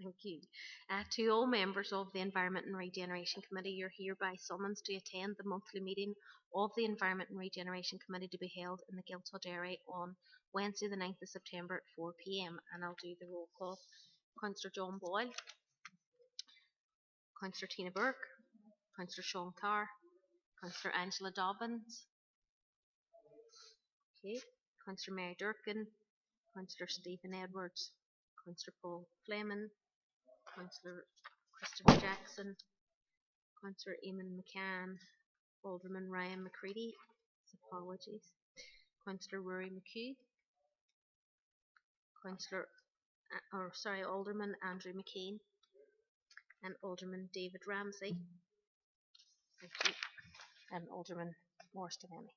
Thank you. To all members of the Environment and Regeneration Committee, you're hereby summoned to attend the monthly meeting of the Environment and Regeneration Committee to be held in the Guildhall area on Wednesday the 9th of September at 4 p.m. And I'll do the roll call. Councillor John Boyle, Councillor Tina Burke, Councillor Sean Carr, Councillor Angela Dobbins, okay, Councillor Mary Durkin, Councillor Stephen Edwards, Councillor Paul Fleming, Councillor Christopher Jackson, Councillor Eamon McCann, Alderman Ryan McCready, apologies, Councillor Rory McHugh, Alderman Andrew McKean, and Alderman David Ramsey, thank you, and Alderman Morris Devaney.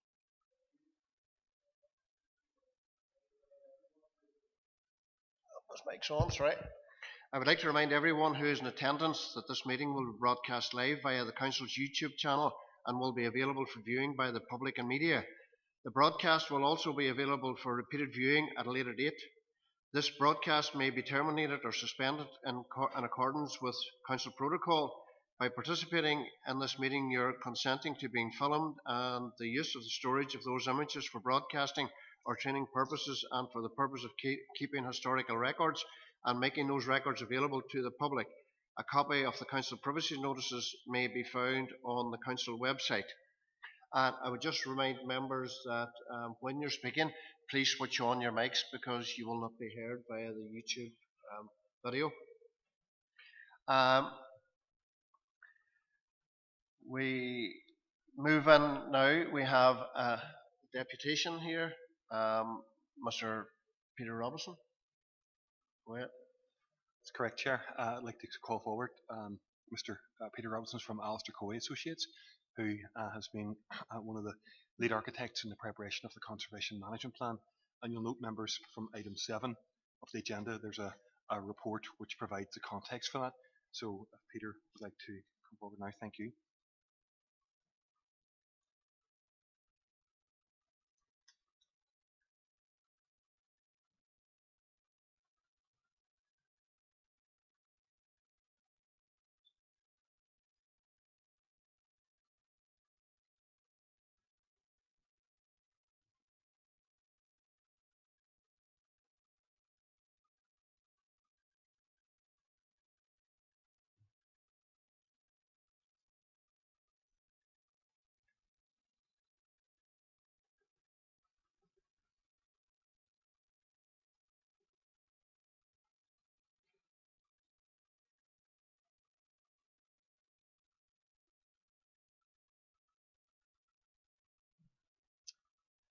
This mic's on, sorry. I would like to remind everyone who is in attendance that this meeting will be broadcast live via the Council's YouTube channel and will be available for viewing by the public and media. The broadcast will also be available for repeated viewing at a later date. This broadcast may be terminated or suspended in accordance with Council protocol. By participating in this meeting, you're consenting to being filmed and the use of the storage of those images for broadcasting or training purposes and for the purpose of keeping historical records and making those records available to the public. A copy of the Council privacy notices may be found on the Council website. And I would just remind members that when you're speaking, please switch on your mics because you will not be heard via the YouTube video. We move in now. We have a deputation here, Mr. Peter Robinson. Go ahead. That's correct, Chair. I'd like to call forward Mr. Peter Robinson from Alistair Coey Associates, who has been one of the lead architects in the preparation of the Conservation Management Plan. And you'll note, members, from item 7 of the agenda, there's a report which provides the context for that. So if Peter would like to come forward now, thank you.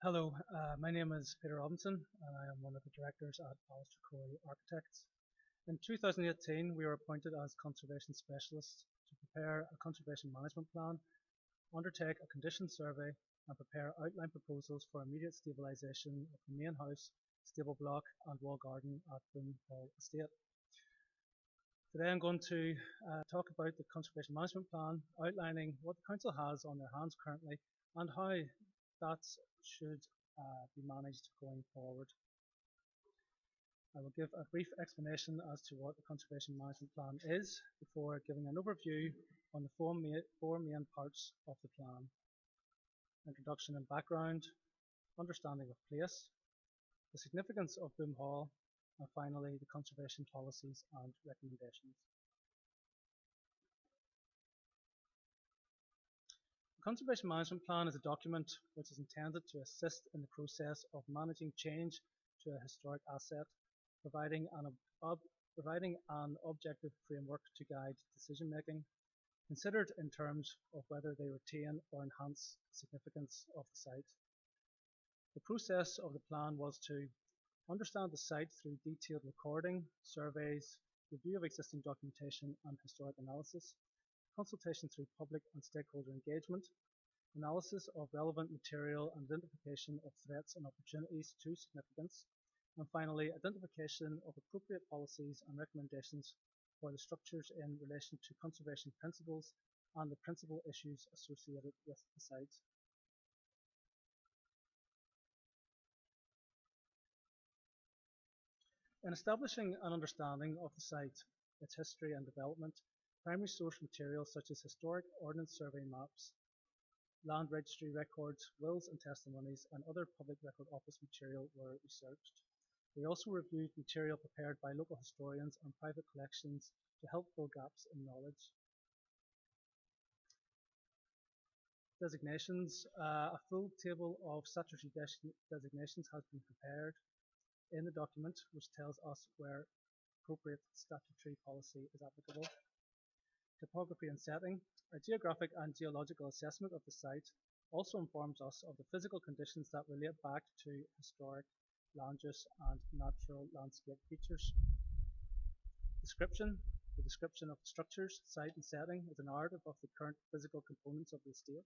Hello, my name is Peter Robinson and I am one of the directors at Alistair Coey Architects. In 2018 we were appointed as conservation specialists to prepare a conservation management plan, undertake a condition survey and prepare outline proposals for immediate stabilisation of the main house, stable block and wall garden at Boom Hall Estate. Today I'm going to talk about the conservation management plan, outlining what the Council has on their hands currently and how that should be managed going forward. I will give a brief explanation as to what the Conservation Management Plan is before giving an overview on the four main parts of the plan: introduction and background, understanding of place, the significance of Boom Hall, and finally the conservation policies and recommendations. The Conservation Management Plan is a document which is intended to assist in the process of managing change to a historic asset, providing an objective framework to guide decision making, considered in terms of whether they retain or enhance the significance of the site. The process of the plan was to understand the site through detailed recording, surveys, review of existing documentation and historic analysis, consultation through public and stakeholder engagement, analysis of relevant material and identification of threats and opportunities to significance, and finally identification of appropriate policies and recommendations for the structures in relation to conservation principles and the principal issues associated with the site. In establishing an understanding of the site, its history and development, primary source materials such as historic ordnance survey maps, land registry records, wills and testimonies, and other public record office material were researched. We also reviewed material prepared by local historians and private collections to help fill gaps in knowledge. Designations. A full table of statutory designations has been prepared in the document, which tells us where appropriate statutory policy is applicable. Topography and setting. A geographic and geological assessment of the site also informs us of the physical conditions that relate back to historic land use and natural landscape features. Description. The description of the structures, site and setting is a narrative of the current physical components of the estate.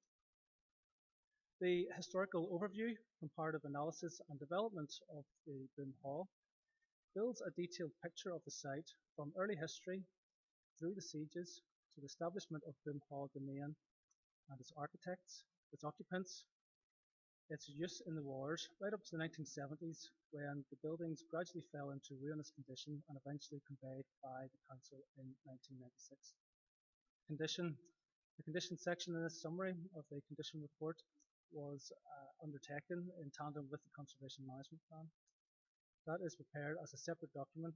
The historical overview, comparative analysis and development of the Boom Hall builds a detailed picture of the site from early history through the sieges to the establishment of Boom Hall domain and its architects, its occupants, its use in the wars, right up to the 1970s when the buildings gradually fell into ruinous condition and eventually conveyed by the council in 1996. The condition section in this summary of the condition report was undertaken in tandem with the Conservation Management Plan. That is prepared as a separate document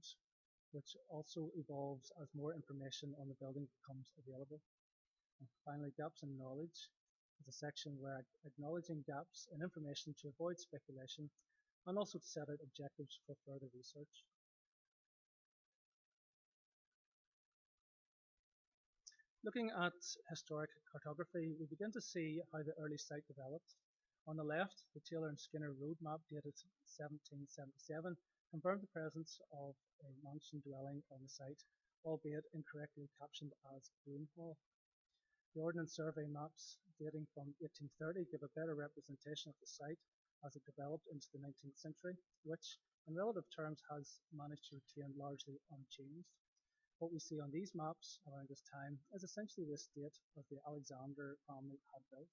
which also evolves as more information on the building becomes available. And finally, gaps in knowledge is a section where acknowledging gaps in information to avoid speculation and also to set out objectives for further research. Looking at historic cartography, we begin to see how the early site developed. On the left, the Taylor and Skinner road map dated 1777 confirmed the presence of a mansion dwelling on the site, albeit incorrectly captioned as Boom Hall. The Ordnance Survey maps dating from 1830 give a better representation of the site as it developed into the 19th century, which, in relative terms, has managed to retain largely unchanged. What we see on these maps around this time is essentially the estate of the Alexander family had built.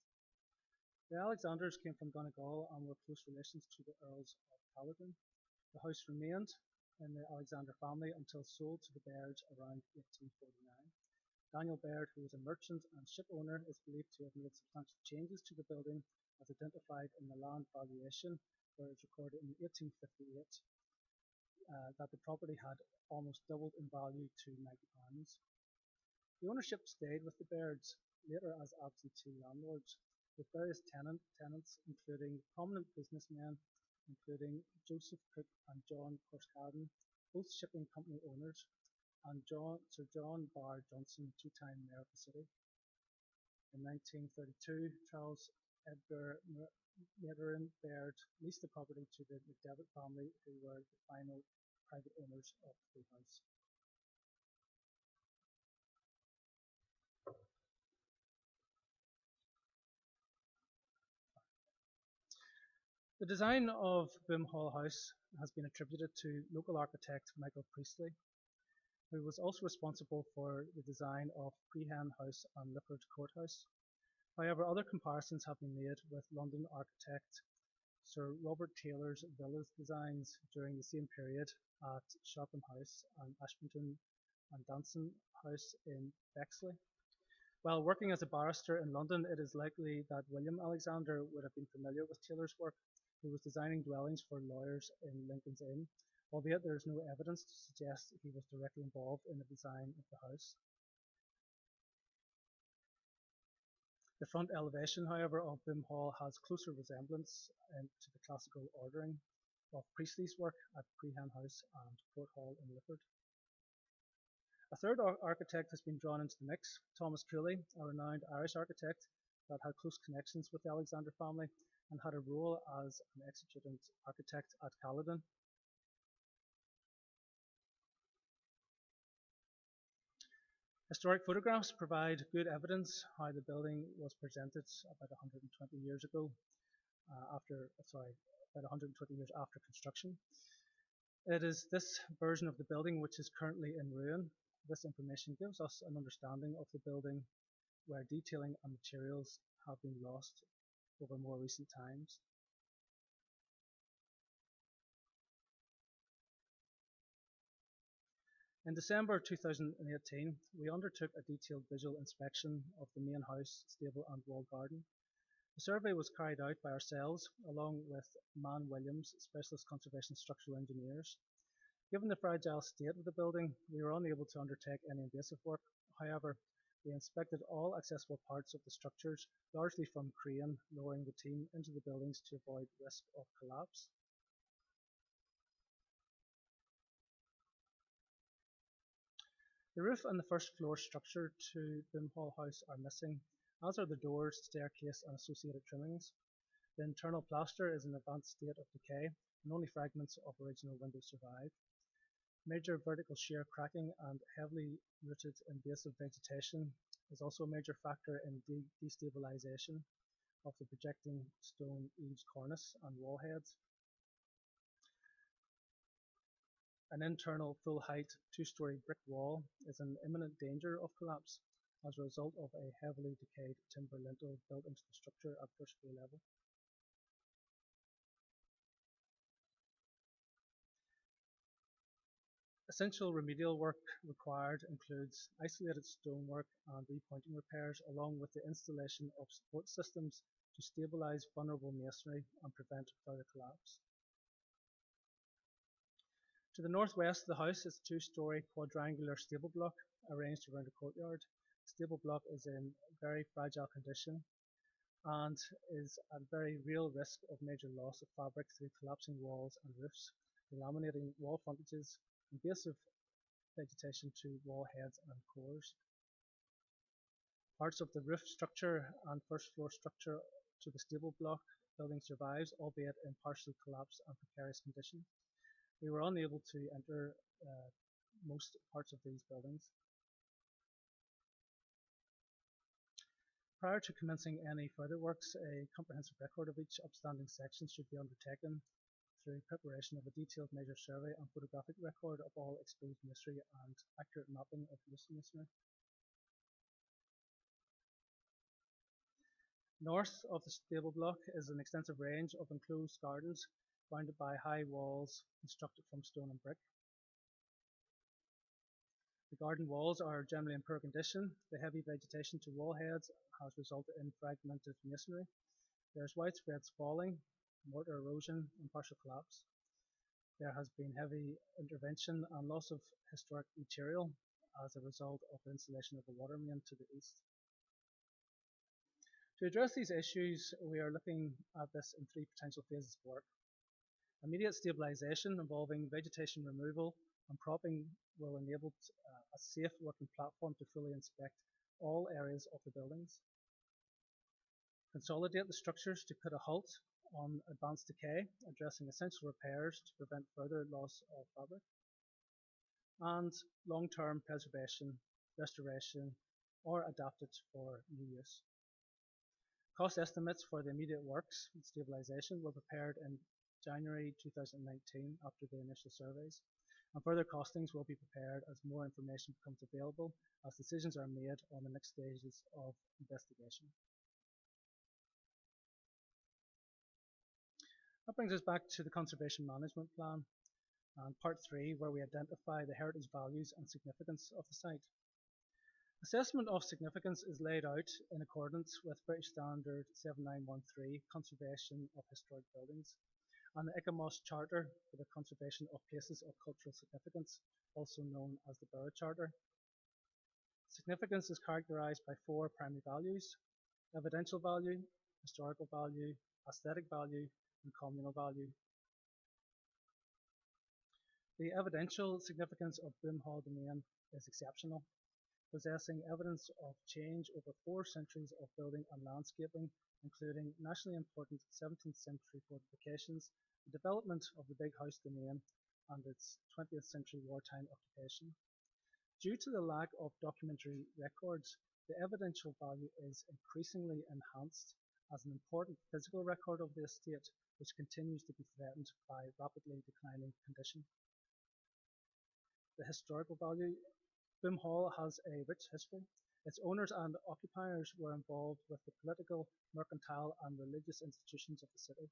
The Alexanders came from Donegal and were close relations to the Earls of Caledon. The house remained in the Alexander family until sold to the Bairds around 1849. Daniel Baird, who was a merchant and ship owner, is believed to have made substantial changes to the building as identified in the land valuation, where it's recorded in 1858 that the property had almost doubled in value to £90. The ownership stayed with the Bairds, later as absentee landlords, with various tenants including prominent businessmen, including Joseph Cook and John Corskaden, both shipping company owners, and Sir John Barr Johnson, two-time mayor of the city. In 1932, Charles Edgar Methuen Baird leased the property to the McDevitt family, who were the final private owners of the house. The design of Boom Hall House has been attributed to local architect Michael Priestley, who was also responsible for the design of Prehen House and Lifford Courthouse. However, other comparisons have been made with London architect Sir Robert Taylor's villas designs during the same period at Sharpham House and Ashburton and Danson House in Bexley. While working as a barrister in London, it is likely that William Alexander would have been familiar with Taylor's work, who was designing dwellings for lawyers in Lincoln's Inn, albeit there is no evidence to suggest he was directly involved in the design of the house. The front elevation, however, of Boom Hall has closer resemblance to the classical ordering of Priestley's work at Prehen House and Court Hall in Lifford. A third architect has been drawn into the mix, Thomas Cooley, a renowned Irish architect that had close connections with the Alexander family and had a role as an executant architect at Caledon. Historic photographs provide good evidence how the building was presented about 120 years ago, about 120 years after construction. It is this version of the building which is currently in ruin. This information gives us an understanding of the building where detailing and materials have been lost over more recent times. In December 2018, we undertook a detailed visual inspection of the main house, stable and walled garden. The survey was carried out by ourselves along with Man Williams, Specialist Conservation Structural Engineers. Given the fragile state of the building, we were unable to undertake any invasive work. However, we inspected all accessible parts of the structures, largely from crane, lowering the team into the buildings to avoid risk of collapse. The roof and the first floor structure to Bimhall House are missing, as are the doors, staircase and associated trimmings. The internal plaster is in an advanced state of decay, and only fragments of original windows survive. Major vertical shear cracking and heavily rooted invasive vegetation is also a major factor in destabilization of the projecting stone eaves cornice and wall heads. An internal full-height two-story brick wall is in imminent danger of collapse as a result of a heavily decayed timber lintel built into the structure at first floor level. Essential remedial work required includes isolated stonework and repointing repairs, along with the installation of support systems to stabilize vulnerable masonry and prevent further collapse. To the northwest of the house is a two-story quadrangular stable block arranged around a courtyard. The stable block is in very fragile condition and is at very real risk of major loss of fabric through collapsing walls and roofs, delaminating wall frontages, invasive vegetation to wall heads and cores. Parts of the roof structure and first floor structure to the stable block building survives, albeit in partial collapse and precarious condition. We were unable to enter most parts of these buildings. Prior to commencing any further works, a comprehensive record of each upstanding section should be undertaken through preparation of a detailed measure survey and photographic record of all exposed masonry and accurate mapping of loose masonry. North of the stable block is an extensive range of enclosed gardens bounded by high walls constructed from stone and brick. The garden walls are generally in poor condition. The heavy vegetation to wall heads has resulted in fragmented masonry. There is widespread spalling, mortar erosion, and partial collapse. There has been heavy intervention and loss of historic material as a result of the installation of the water main to the east. To address these issues, we are looking at this in three potential phases of work. Immediate stabilization involving vegetation removal and propping will enable a safe working platform to fully inspect all areas of the buildings. Consolidate the structures to put a halt on advanced decay, addressing essential repairs to prevent further loss of fabric. And long-term preservation, restoration, or adapted for new use. Cost estimates for the immediate works and stabilization were prepared in January 2019 after the initial surveys, and further costings will be prepared as more information becomes available as decisions are made on the next stages of investigation. That brings us back to the Conservation Management Plan and Part 3, where we identify the heritage values and significance of the site. Assessment of significance is laid out in accordance with British Standard 7913, Conservation of Historic Buildings, and the ICAMOS Charter for the Conservation of Places of Cultural Significance, also known as the Borough Charter. Significance is characterised by four primary values: evidential value, historical value, aesthetic value, and communal value. The evidential significance of Bimhall Domain is exceptional, possessing evidence of change over 4 centuries of building and landscaping, including nationally important 17th century fortifications, the development of the Big House Domain, and its 20th century wartime occupation. Due to the lack of documentary records, the evidential value is increasingly enhanced as an important physical record of the estate, which continues to be threatened by rapidly declining condition. The historical value: Bimhall has a rich history. Its owners and occupiers were involved with the political, mercantile and religious institutions of the city.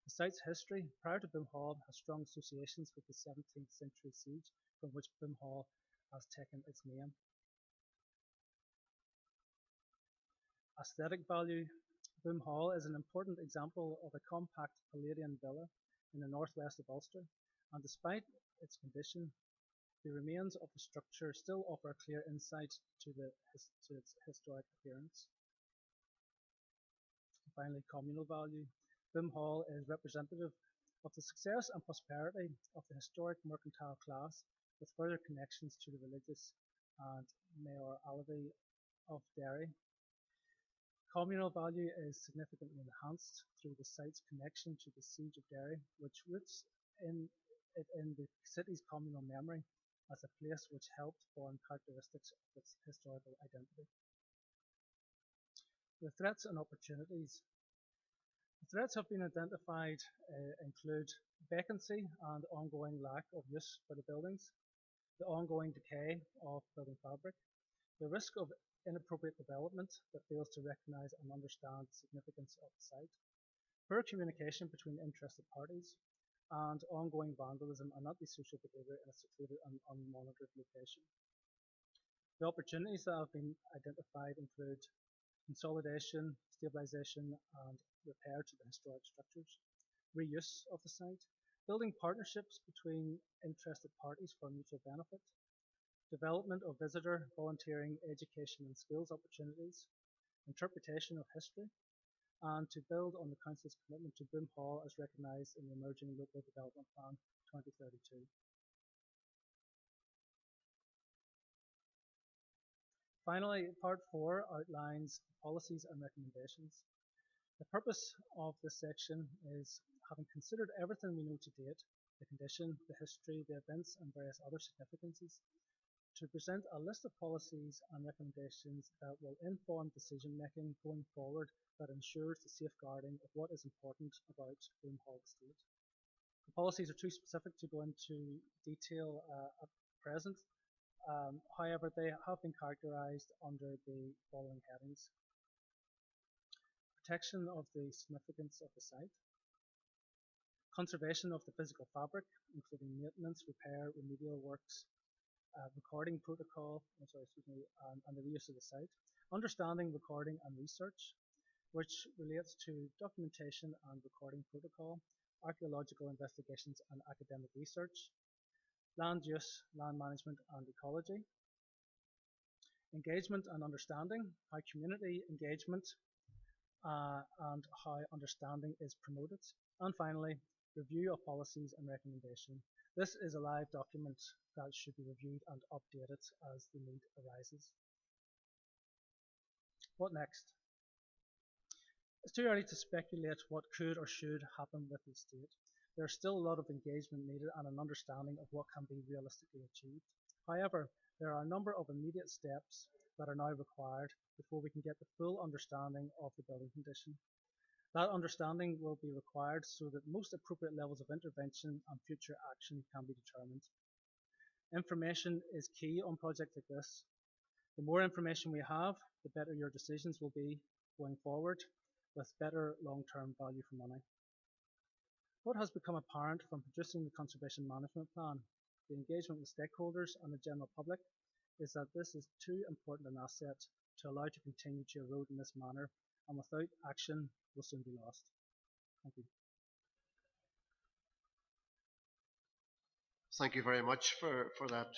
The site's history prior to Boom Hall has strong associations with the 17th century siege from which Boom Hall has taken its name. Aesthetic value. Boom Hall is an important example of a compact Palladian villa in the northwest of Ulster, and despite its condition, the remains of the structure still offer a clear insight to its historic appearance. Finally, communal value. Boom Hall is representative of the success and prosperity of the historic mercantile class, with further connections to the religious and mayoralty of Derry. Communal value is significantly enhanced through the site's connection to the siege of Derry, which roots in the city's communal memory as a place which helped form characteristics of its historical identity. The threats and opportunities. The threats have been identified include vacancy and ongoing lack of use for the buildings, the ongoing decay of building fabric, the risk of inappropriate development that fails to recognise and understand the significance of the site, poor communication between interested parties, and ongoing vandalism and antisocial behaviour in a secluded and unmonitored location. The opportunities that have been identified include consolidation, stabilisation and repair to the historic structures, reuse of the site, building partnerships between interested parties for mutual benefit, development of visitor, volunteering, education and skills opportunities, interpretation of history, and to build on the Council's commitment to Boom Hall as recognised in the Emerging Local Development Plan 2032. Finally, Part 4 outlines policies and recommendations. The purpose of this section is, having considered everything we know to date, the condition, the history, the events and various other significances, to present a list of policies and recommendations that will inform decision making going forward that ensures the safeguarding of what is important about Boom Hall Estate. The policies are too specific to go into detail at present. However, they have been characterised under the following headings. Protection of the significance of the site. Conservation of the physical fabric, including maintenance, repair, remedial works, recording protocol, and the reuse of the site. Understanding, recording and research, which relates to documentation and recording protocol, archaeological investigations and academic research, land use, land management and ecology, engagement and understanding, how community engagement and how understanding is promoted, and finally, review of policies and recommendation. This is a live document that should be reviewed and updated as the need arises. What next? It's too early to speculate what could or should happen with the estate. There is still a lot of engagement needed and an understanding of what can be realistically achieved. However, there are a number of immediate steps that are now required before we can get the full understanding of the building condition. That understanding will be required so that most appropriate levels of intervention and future action can be determined. Information is key on projects like this. The more information we have, the better your decisions will be going forward, with better long-term value for money. What has become apparent from producing the Conservation Management Plan, the engagement with stakeholders and the general public, is that this is too important an asset to allow to continue to erode in this manner, and without action will soon be lost. Thank you. Thank you very much for that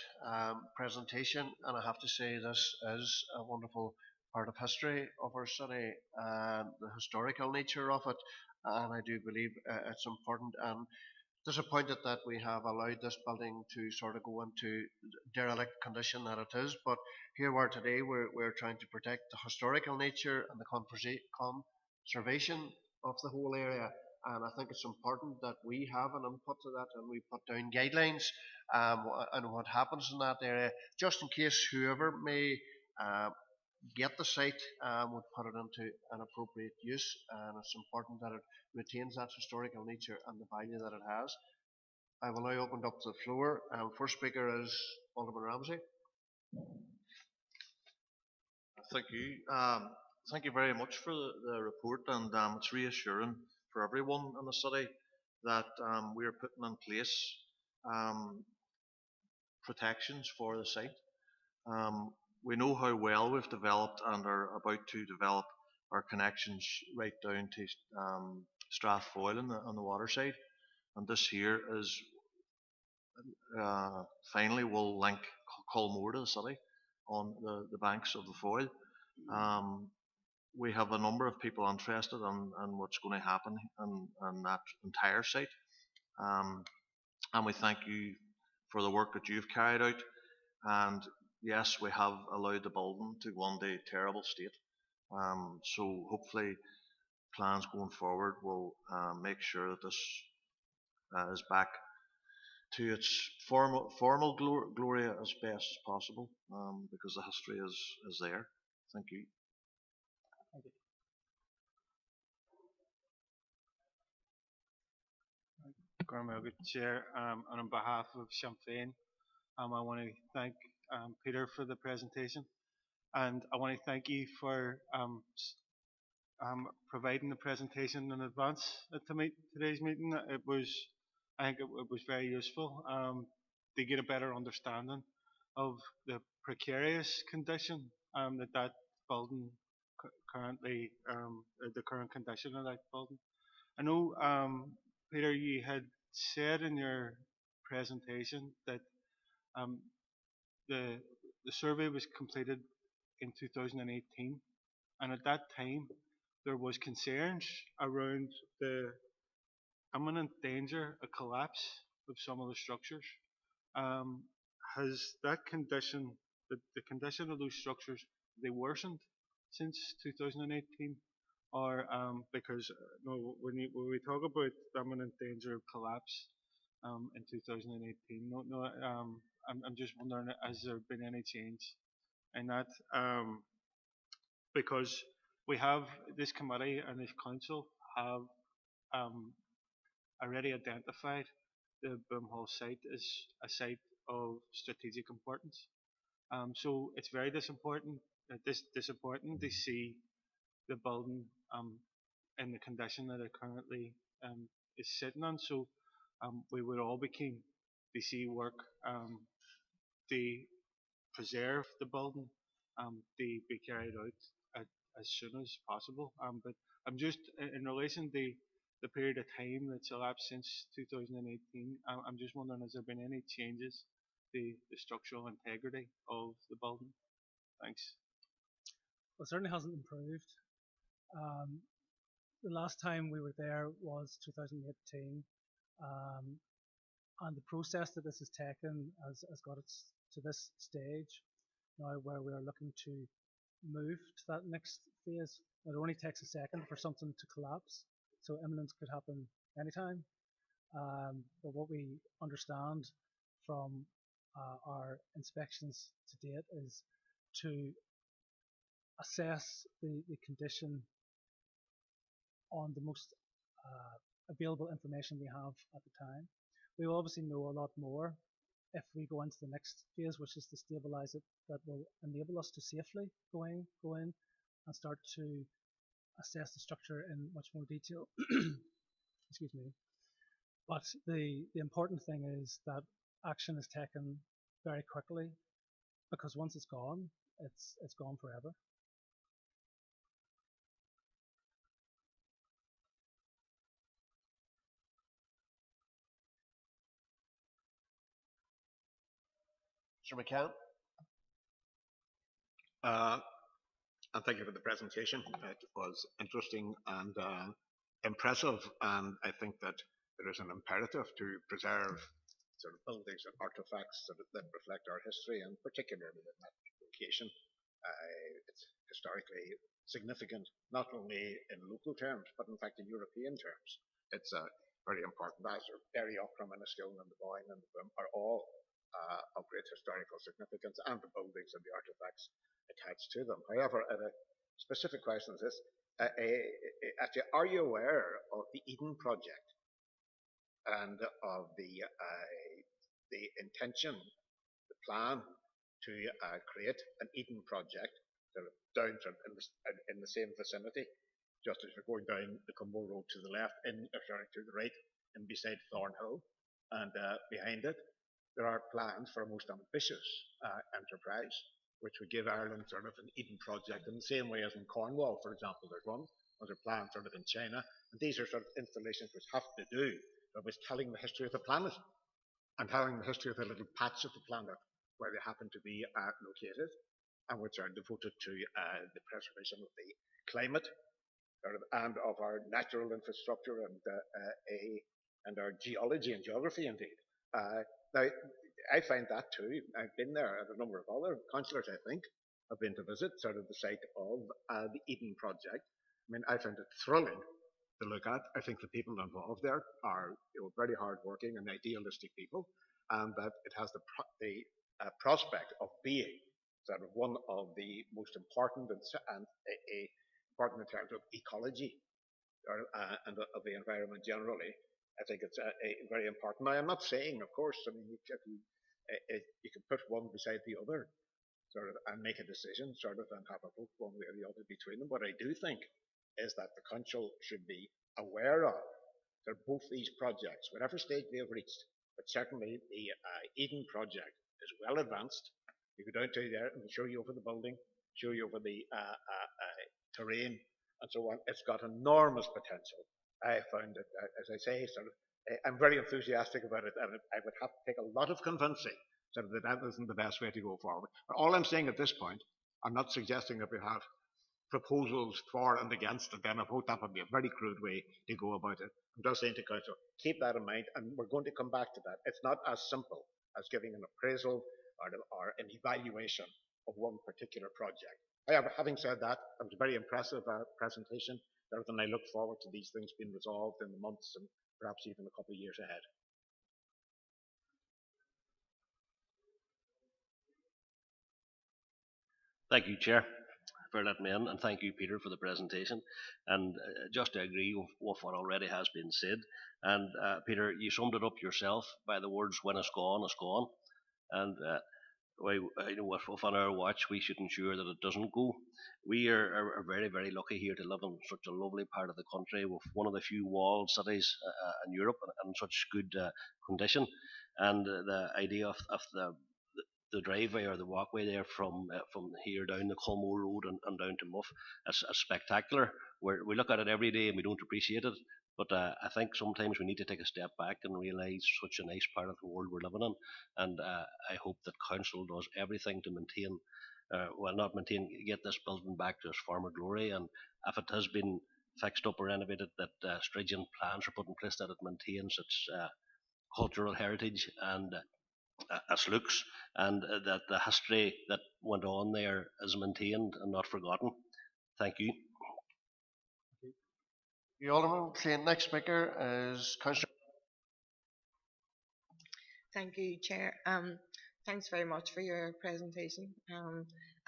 presentation, and I have to say this is a wonderful part of history of our city, the historical nature of it, and I do believe it's important and disappointed that we have allowed this building to sort of go into derelict condition that it is, but here we are today, we're trying to protect the historical nature and the conservation of the whole area, and I think it's important that we have an input to that and we put down guidelines and what happens in that area, just in case whoever may get the site would put it into an appropriate use, and it's important that it retains that historical nature and the value that it has. I will now open up the floor. First speaker is Alderman Ramsey. Thank you. Thank you very much for the report, and it's reassuring for everyone in the city that we are putting in place protections for the site. We know how well we've developed and are about to develop our connections right down to Strathfoyle on the water side, and this here is finally will link Culmore to the city on the banks of the Foyle. We have a number of people interested in what's going to happen in that entire site, and we thank you for the work that you've carried out. And yes, we have allowed the building to go into terrible state. So hopefully plans going forward will make sure that this is back to its formal glory as best as possible, because the history is there. Thank you. Thank you. Good Chair, and on behalf of Sinn Féin, I want to thank Peter for the presentation, and I want to thank you for providing the presentation in advance to today's meeting. I think it was very useful to get a better understanding of the precarious condition that building currently, the current condition of that building. I know, Peter, you had said in your presentation that the survey was completed in 2018, and at that time there was concerns around the imminent danger of collapse of some of the structures. Has that condition, the condition of those structures, they worsened since 2018? Or because no, when we talk about imminent danger of collapse in 2018, I'm just wondering, has there been any change in that? Because we have this committee and this council have already identified the Boomhall site as a site of strategic importance. So it's very disappointing to see the building in the condition that it currently is sitting on. So we would all be keen to see work to preserve the building to be carried out as soon as possible. But I'm just in relation to the period of time that's elapsed since 2018. I'm just wondering, has there been any changes to the structural integrity of the building? Thanks. Well, it certainly hasn't improved. The last time we were there was 2018, and the process that this has taken has got us to this stage now where we are looking to move to that next phase. It only takes a second for something to collapse, so imminence could happen anytime. But what we understand from our inspections to date is to assess the condition on the most available information we have at the time. We will obviously know a lot more if we go into the next phase, which is to stabilize it, that will enable us to safely go in and start to assess the structure in much more detail. Excuse me. But the important thing is that action is taken very quickly, because once it's gone forever. Mr. McCann. And thank you for the presentation. It was interesting and impressive, and I think that there is an imperative to preserve sort of buildings and artifacts that reflect our history, and particularly in that location. It's historically significant, not only in local terms, but in fact in European terms. It's very important. As are Derry, Aughrim, Enniskillen, and the Boyne and the Boom are all of great historical significance, and the buildings and the artifacts attached to them. However, a specific question is this. Are you aware of the Eden project and of the intention, the plan to create an Eden project down in the same vicinity just as you're going down the Cumbo Road to the left, to the right, and beside Thornhill, and behind it, there are plans for a most ambitious enterprise, which would give Ireland sort of an Eden project in the same way as in Cornwall, for example. There's one. There's a plan sort of in China, and these are sort of installations which have to do with telling the history of the planet and telling the history of the little patch of the planet where they happen to be located, and which are devoted to the preservation of the climate and of our natural infrastructure and our geology and geography, indeed. Now, I find that too. I've been there, and a number of other councillors, I think, have been to visit sort of the site of the Eden project. I mean, I found it thrilling to look at. I think the people involved there are very hard-working and idealistic people, and that it has the prospect of being sort of one of the most important and important in terms of ecology and of the environment generally. I think it's very important. Now, I'm not saying, of course, I mean, you can put one beside the other, sort of, and make a decision, sort of, and have a vote one way or the other between them. What I do think is that the council should be aware of that both these projects, whatever stage they have reached, but certainly the Eden project is well advanced. You go down to there and show you over the building, show you over the terrain, and so on. It's got enormous potential. I found it, as I say, sort of, I'm very enthusiastic about it, and I would have to take a lot of convincing sort of that isn't the best way to go forward. But all I'm saying at this point, I'm not suggesting that we have proposals for and against, and then I vote that would be a very crude way to go about it. I'm just saying to Council, keep that in mind, and we're going to come back to that. It's not as simple as giving an appraisal or an evaluation of one particular project. However, having said that, it was a very impressive presentation, and I look forward to these things being resolved in the months and perhaps even a couple of years ahead. Thank you, Chair, for letting me in, and thank you, Peter, for the presentation. And just to agree with what already has been said, and Peter, you summed it up yourself by the words, when it's gone, it's gone. And within our watch, we should ensure that it doesn't go. We are very, very lucky here to live in such a lovely part of the country with one of the few walled cities in Europe and such good condition. And the idea of the driveway or the walkway there from here down the Culmo Road and down to Muff is spectacular. We look at it every day and we don't appreciate it. But I think sometimes we need to take a step back and realise such a nice part of the world we're living in. And I hope that Council does everything to maintain, get this building back to its former glory. And if it has been fixed up or renovated, that stringent plans are put in place that it maintains its cultural heritage and its looks, and that the history that went on there is maintained and not forgotten. Thank you. Alderman. Next speaker is Councillor. Thank you, Chair. Thanks very much for your presentation.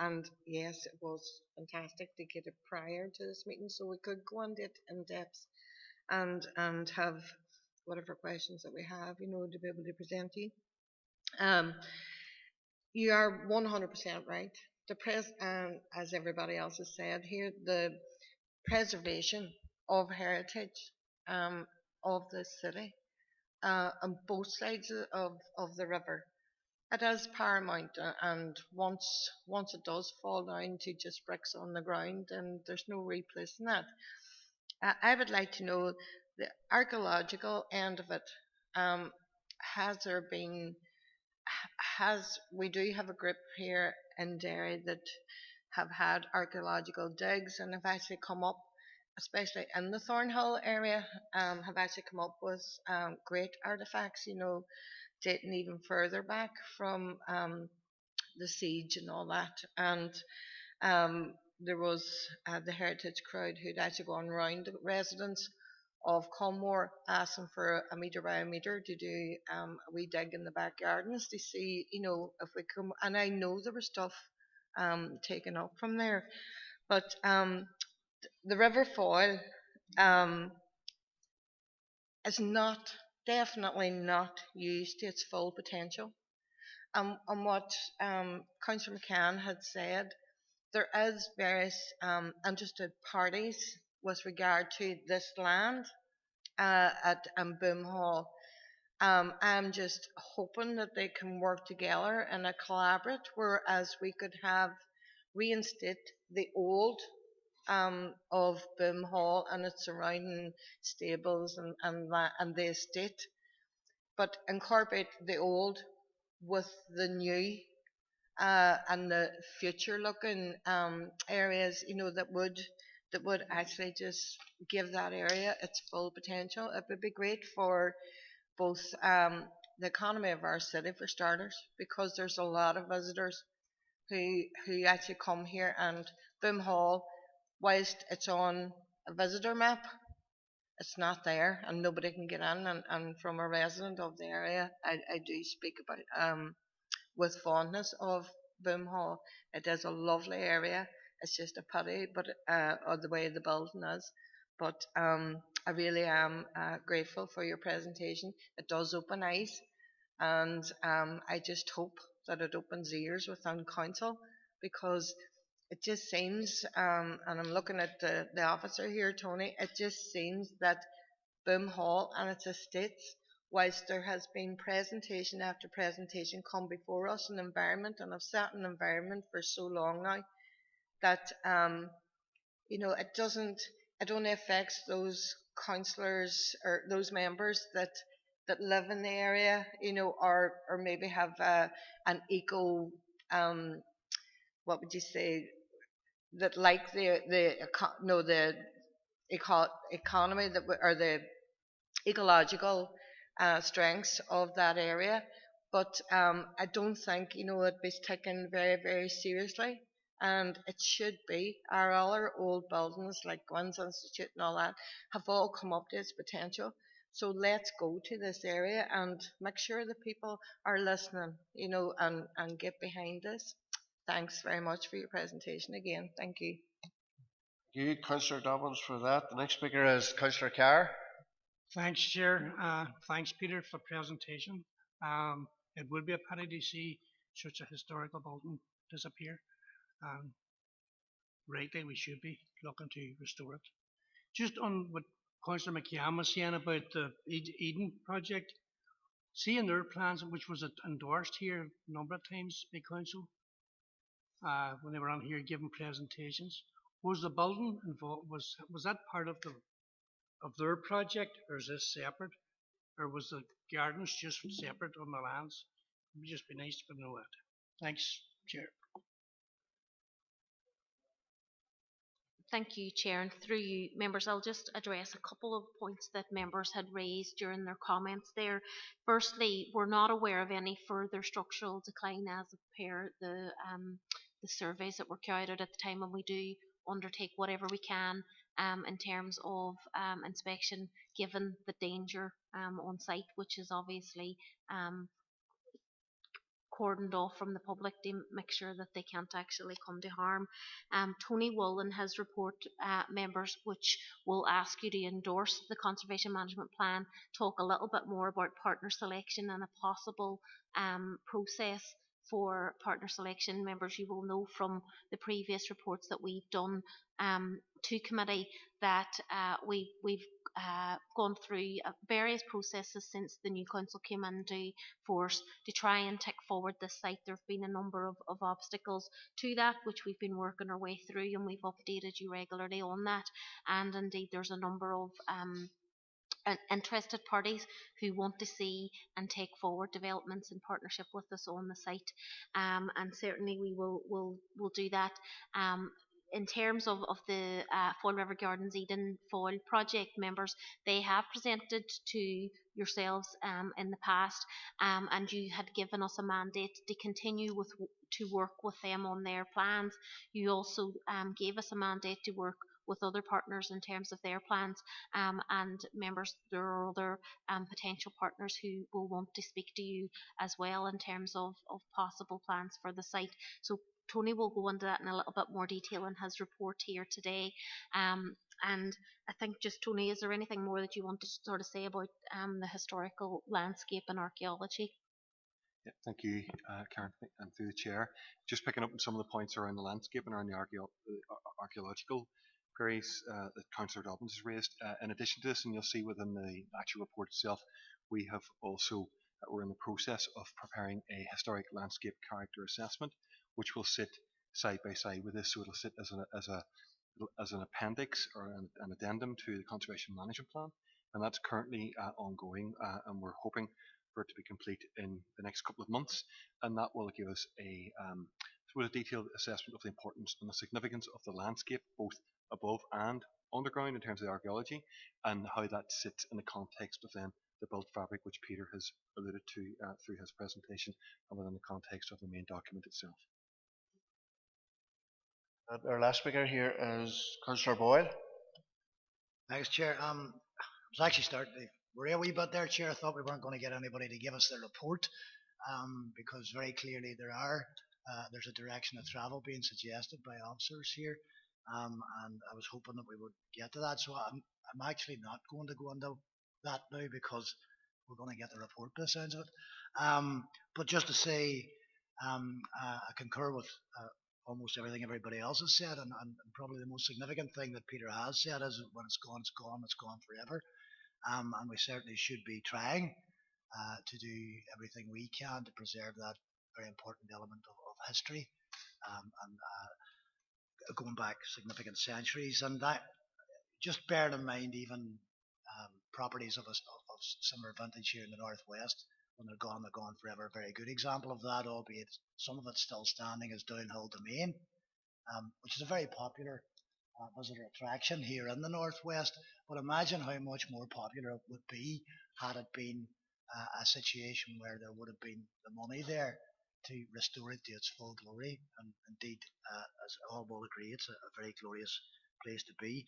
And yes, it was fantastic to get it prior to this meeting, so we could go on it in depth and have whatever questions that we have, to be able to present to you. You are 100% right. As everybody else has said here, the preservation of heritage of the city on both sides of the river, it is paramount. And once it does fall down to just bricks on the ground, and there's no replacing that. I would like to know the archaeological end of it. We do have a group here in Derry that have had archaeological digs and have actually come up, especially in the Thornhill area, have actually come up with great artifacts, dating even further back from the siege and all that. And there was the heritage crowd who'd actually gone round the residents of Culmore asking for a metre by a metre to do a wee dig in the back gardens to see, if we come. And I know there was stuff taken up from there, but the River Foyle is definitely not used to its full potential. And what Councillor McCann had said, there is various interested parties with regard to this land at Boom Hall. I'm just hoping that they can work together in a collaborate, whereas we could have reinstate the old of Boom Hall and its surrounding stables and the estate, but incorporate the old with the new and the future-looking areas, that would actually just give that area its full potential. It would be great for both the economy of our city, for starters, because there's a lot of visitors who actually come here, and Boom Hall, whilst it's on a visitor map, it's not there and nobody can get in. And from a resident of the area, I do speak about with fondness of Boom Hall. It is a lovely area. It's just a pity, but of the way the building is. But I really am grateful for your presentation. It does open eyes, and I just hope that it opens ears within council, because it just seems, and I'm looking at the officer here, Tony, it just seems that Boom Hall and its estates, whilst there has been presentation after presentation come before us in environment, and I've sat in environment for so long now, that it only affects those councillors or those members that live in the area, or maybe have an eco, what would you say, that like the economy or the ecological strengths of that area. But I don't think it'd be taken very, very seriously, and it should be. Our other old buildings like Gwyn's Institute and all that have all come up to its potential. So let's go to this area and make sure that people are listening, and get behind this. Thanks very much for your presentation again. Thank you. Thank you, Councillor Dobbins, for that. The next speaker is Councillor Carr. Thanks, Chair. Thanks, Peter, for the presentation. It would be a pity to see such a historical building disappear. Rightly, we should be looking to restore it. Just on what Councillor McCann was saying about the Eden project, seeing their plans, which was endorsed here a number of times by Council when they were on here giving presentations, was the building involved? Was that part of their project, or is this separate, or was the gardens just separate on the lands? It would just be nice to know that. Thanks, Chair. Thank you, Chair, and through you, members, I'll just address a couple of points that members had raised during their comments there. Firstly, we're not aware of any further structural decline as per the surveys that were carried out at the time, and we do undertake whatever we can in terms of inspection, given the danger on site, which is obviously cordoned off from the public to make sure that they can't actually come to harm. Tony will in his report, members, which will ask you to endorse the conservation management plan, talk a little bit more about partner selection and a possible process for partner selection. Members, you will know from the previous reports that we've done to committee that we've gone through various processes since the new council came into force to try and take forward this site. There have been a number of obstacles to that, which we've been working our way through, and we've updated you regularly on that. And indeed, there's a number of interested parties who want to see and take forward developments in partnership with us on the site, and certainly we will do that. In terms of the Fall River Gardens Eden Fall project, members, they have presented to yourselves in the past, and you had given us a mandate to continue to work with them on their plans. You also gave us a mandate to work with other partners in terms of their plans, and members, there are other potential partners who will want to speak to you as well in terms of possible plans for the site. So Tony will go into that in a little bit more detail in his report here today. And I think, just Tony, is there anything more that you want to sort of say about the historical landscape and archaeology? Yeah, thank you, Karen, and through the chair. Just picking up on some of the points around the landscape and around the archaeological queries that Councillor Dobbins has raised. In addition to this, and you'll see within the actual report itself, we have also we're in the process of preparing a historic landscape character assessment, which will sit side by side with this. So it'll sit as an appendix or an addendum to the conservation management plan, and that's currently ongoing, and we're hoping for it to be complete in the next couple of months, and that will give us a detailed assessment of the importance and the significance of the landscape, both above and underground in terms of the archaeology, and how that sits in the context of then the built fabric, which Peter has alluded to through his presentation, and within the context of the main document itself. Our last speaker here is Councillor Boyle. Thanks, Chair. I was actually starting to worry a wee bit there, Chair. I thought we weren't going to get anybody to give us the report, because very clearly there's a direction of travel being suggested by officers here, and I was hoping that we would get to that. So I'm actually not going to go into that now, because we're going to get the report by the sounds of it. But just to say, I concur with almost everything everybody else has said, and probably the most significant thing that Peter has said is that when it's gone, it's gone, it's gone forever. And we certainly should be trying to do everything we can to preserve that very important element of history, and going back significant centuries. And that, just bearing in mind even properties of similar vintage here in the northwest, when they're gone forever. A very good example of that, albeit some of it still standing, is Downhill Domain, which is a very popular visitor attraction here in the northwest. But imagine how much more popular it would be had it been a situation where there would have been the money there to restore it to its full glory. And indeed, as all will agree, it's a very glorious place to be.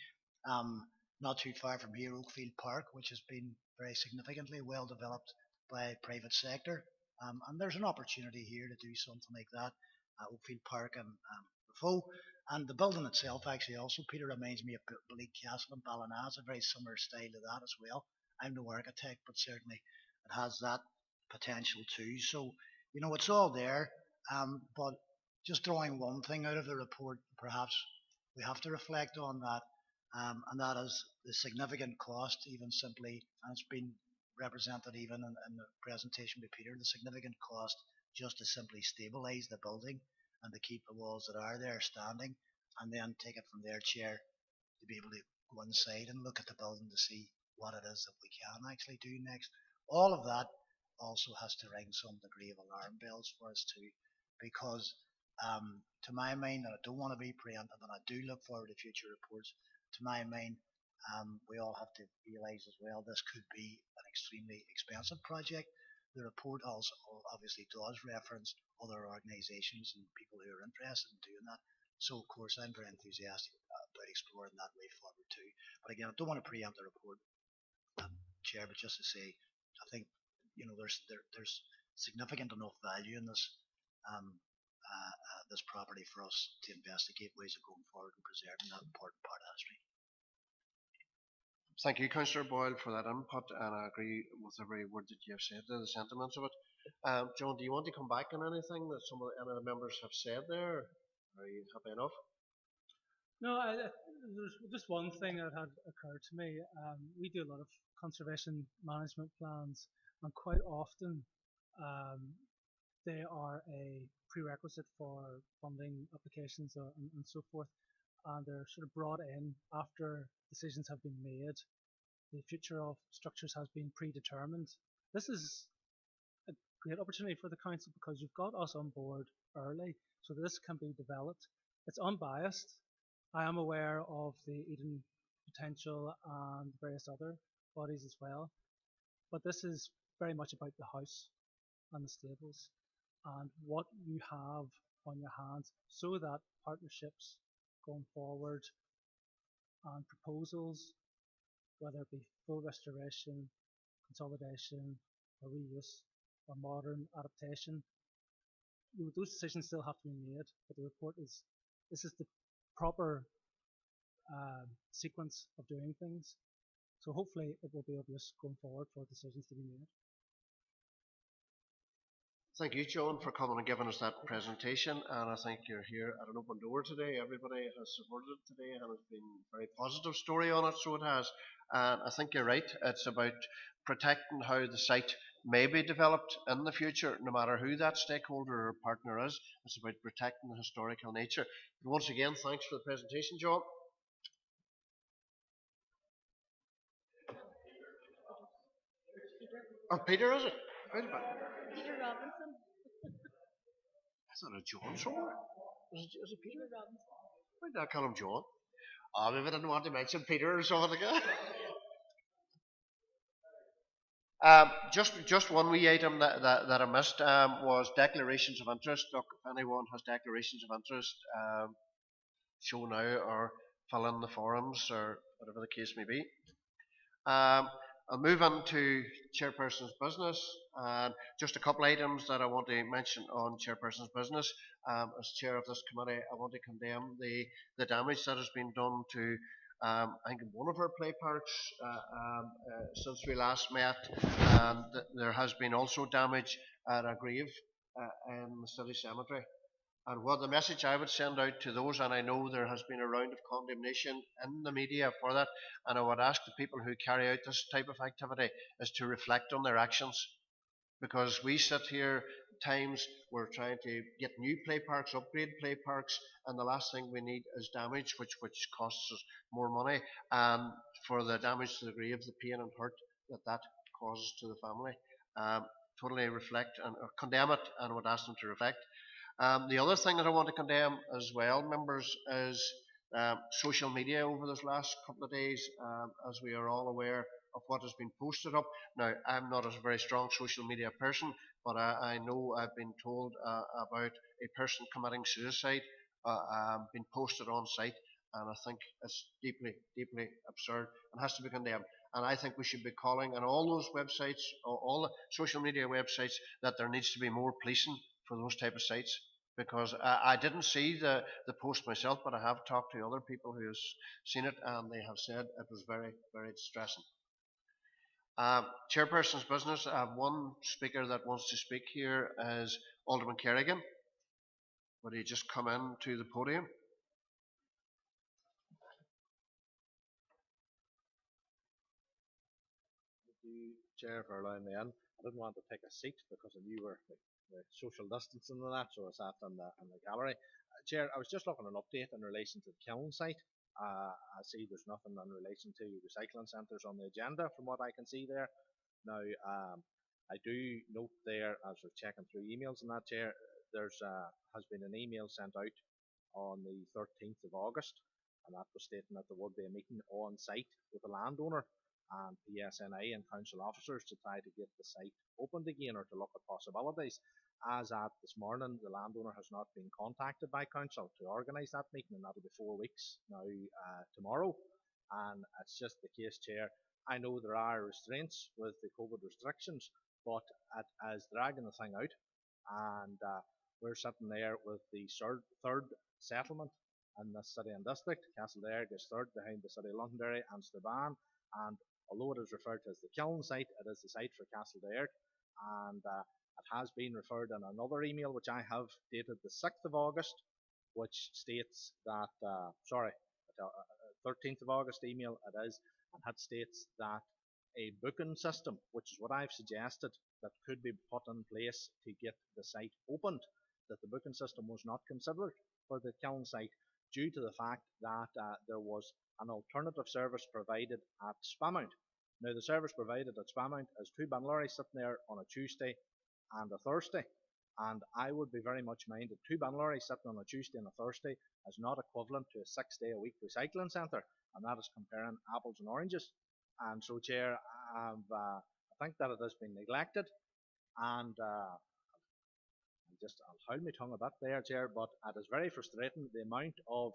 Not too far from here, Oakfield Park, which has been very significantly well developed by private sector, and there's an opportunity here to do something like that. Oakfield Park and Defoe, and the building itself actually also, Peter, reminds me of Bleak Castle in Ballina. It's a very similar style to that as well. I'm no architect, but certainly it has that potential too. So it's all there, but just drawing one thing out of the report, perhaps we have to reflect on that, and that is the significant cost, even simply, and it's been represented even in the presentation by Peter, the significant cost just to simply stabilise the building and to keep the walls that are there standing, and then take it from there, Chair, to be able to go inside and look at the building to see what it is that we can actually do next. All of that also has to ring some degree of alarm bells for us too, because to my mind, and I don't want to be preemptive, and I do look forward to future reports, to my mind, we all have to realise as well this could be an extremely expensive project. The report also obviously does reference other organisations and people who are interested in doing that. So of course I'm very enthusiastic about exploring that way forward too. But again, I don't want to preempt the report, Chair, but just to say, I think there's significant enough value in this this property for us to investigate ways of going forward and preserving that important part of history. Thank you, Councillor Boyle, for that input, and I agree with every word that you have said there, the sentiments of it. John, do you want to come back on anything that any of the members have said there? Are you happy enough? No, there's just one thing that had occurred to me. We do a lot of conservation management plans, and quite often they are a prerequisite for funding applications and so forth, and they're sort of brought in after decisions have been made. The future of structures has been predetermined. This is a great opportunity for the council because you've got us on board early, so this can be developed. It's unbiased. I am aware of the Eden potential and various other bodies as well, but this is very much about the house and the stables and what you have on your hands, so that partnerships going forward and proposals, whether it be full restoration, consolidation, or reuse, or modern adaptation, those decisions still have to be made, but the report is, this is the proper sequence of doing things. So hopefully it will be obvious going forward for decisions to be made. Thank you, John, for coming and giving us that presentation. And I think you're here at an open door today. Everybody has supported it today, and it's been a very positive story on it, so it has. And I think you're right. It's about protecting how the site may be developed in the future, no matter who that stakeholder or partner is. It's about protecting the historical nature. But once again, thanks for the presentation, John. Or Peter, is it? Peter Robinson. Is that a John somewhere? Is it Peter Robinson? Why did I call him John? Oh, maybe I didn't want to mention Peter or something like that. Just one wee item that I missed was declarations of interest. Look, if anyone has declarations of interest, show now or fill in the forums or whatever the case may be. I'll move on to Chairperson's business. Just a couple items that I want to mention on Chairperson's business. As Chair of this committee, I want to condemn the damage that has been done to I think in one of our play parks since we last met, and there has been also damage at a grave in the city cemetery. And what the message I would send out to those, and I know there has been a round of condemnation in the media for that, and I would ask the people who carry out this type of activity is to reflect on their actions. Because we sit here at times, we're trying to get new play parks, upgrade play parks, and the last thing we need is damage, which costs us more money, and for the damage to the graves, the pain and hurt that causes to the family. Totally reflect and condemn it, and would ask them to reflect. The other thing that I want to condemn as well, members, is social media over this last couple of days, as we are all aware of what has been posted up. Now, I'm not a very strong social media person, but I know I've been told about a person committing suicide being posted on site, and I think it's deeply, deeply absurd and has to be condemned. And I think we should be calling on all those websites, all the social media websites, that there needs to be more policing for those type of sites, because I didn't see the post myself, but I have talked to other people who have seen it, and they have said it was very, very distressing. Chairperson's business, I have one speaker that wants to speak here, is Alderman Kerrigan. Would he just come in to the podium? Thank you, Chair, for allowing me in. I didn't want to take a seat because I knew we're the social distancing and that, so I sat in the gallery. Chair, I was just looking at an update in relation to the kiln site. I see there's nothing in relation to recycling centres on the agenda from what I can see there. Now, I do note there, as we're checking through emails and that, Chair, there's has been an email sent out on the 13th of August, and that was stating that there would be a meeting on site with the landowner and PSNI and council officers to try to get the site opened again or to look at possibilities. As at this morning, the landowner has not been contacted by council to organise that meeting, and that'll be 4 weeks now tomorrow. And it's just the case, Chair. I know there are restraints with the COVID restrictions, but it is dragging the thing out, and we're sitting there with the third settlement in this city and district. Castledairg is third behind the city of Londonderry and Strabane, and although it is referred to as the kiln site, it is the site for Castledairg, and it has been referred in another email which I have dated the 6th of August, which states that, 13th of August email it is, and it states that a booking system, which is what I've suggested, that could be put in place to get the site opened, that the booking system was not considered for the kiln site due to the fact that there was an alternative service provided at Spamount. Now, the service provided at Spamount is 2 bin lorries sitting there on a Tuesday and a Thursday, and I would be very much minded 2 bin lorries sitting on a Tuesday and a Thursday is not equivalent to a 6-day-a-week recycling centre, and that is comparing apples and oranges. And so, Chair, I think that it has been neglected, and I'll hold my tongue a bit there, Chair, but it is very frustrating the amount of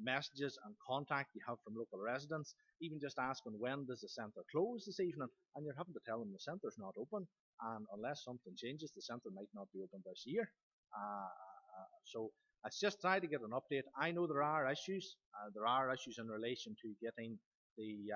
messages and contact you have from local residents, even just asking when does the centre close this evening, and you're having to tell them the centre's not open, and unless something changes, the centre might not be open this year. So it's just trying to get an update. I know there are issues. There are issues in relation to getting the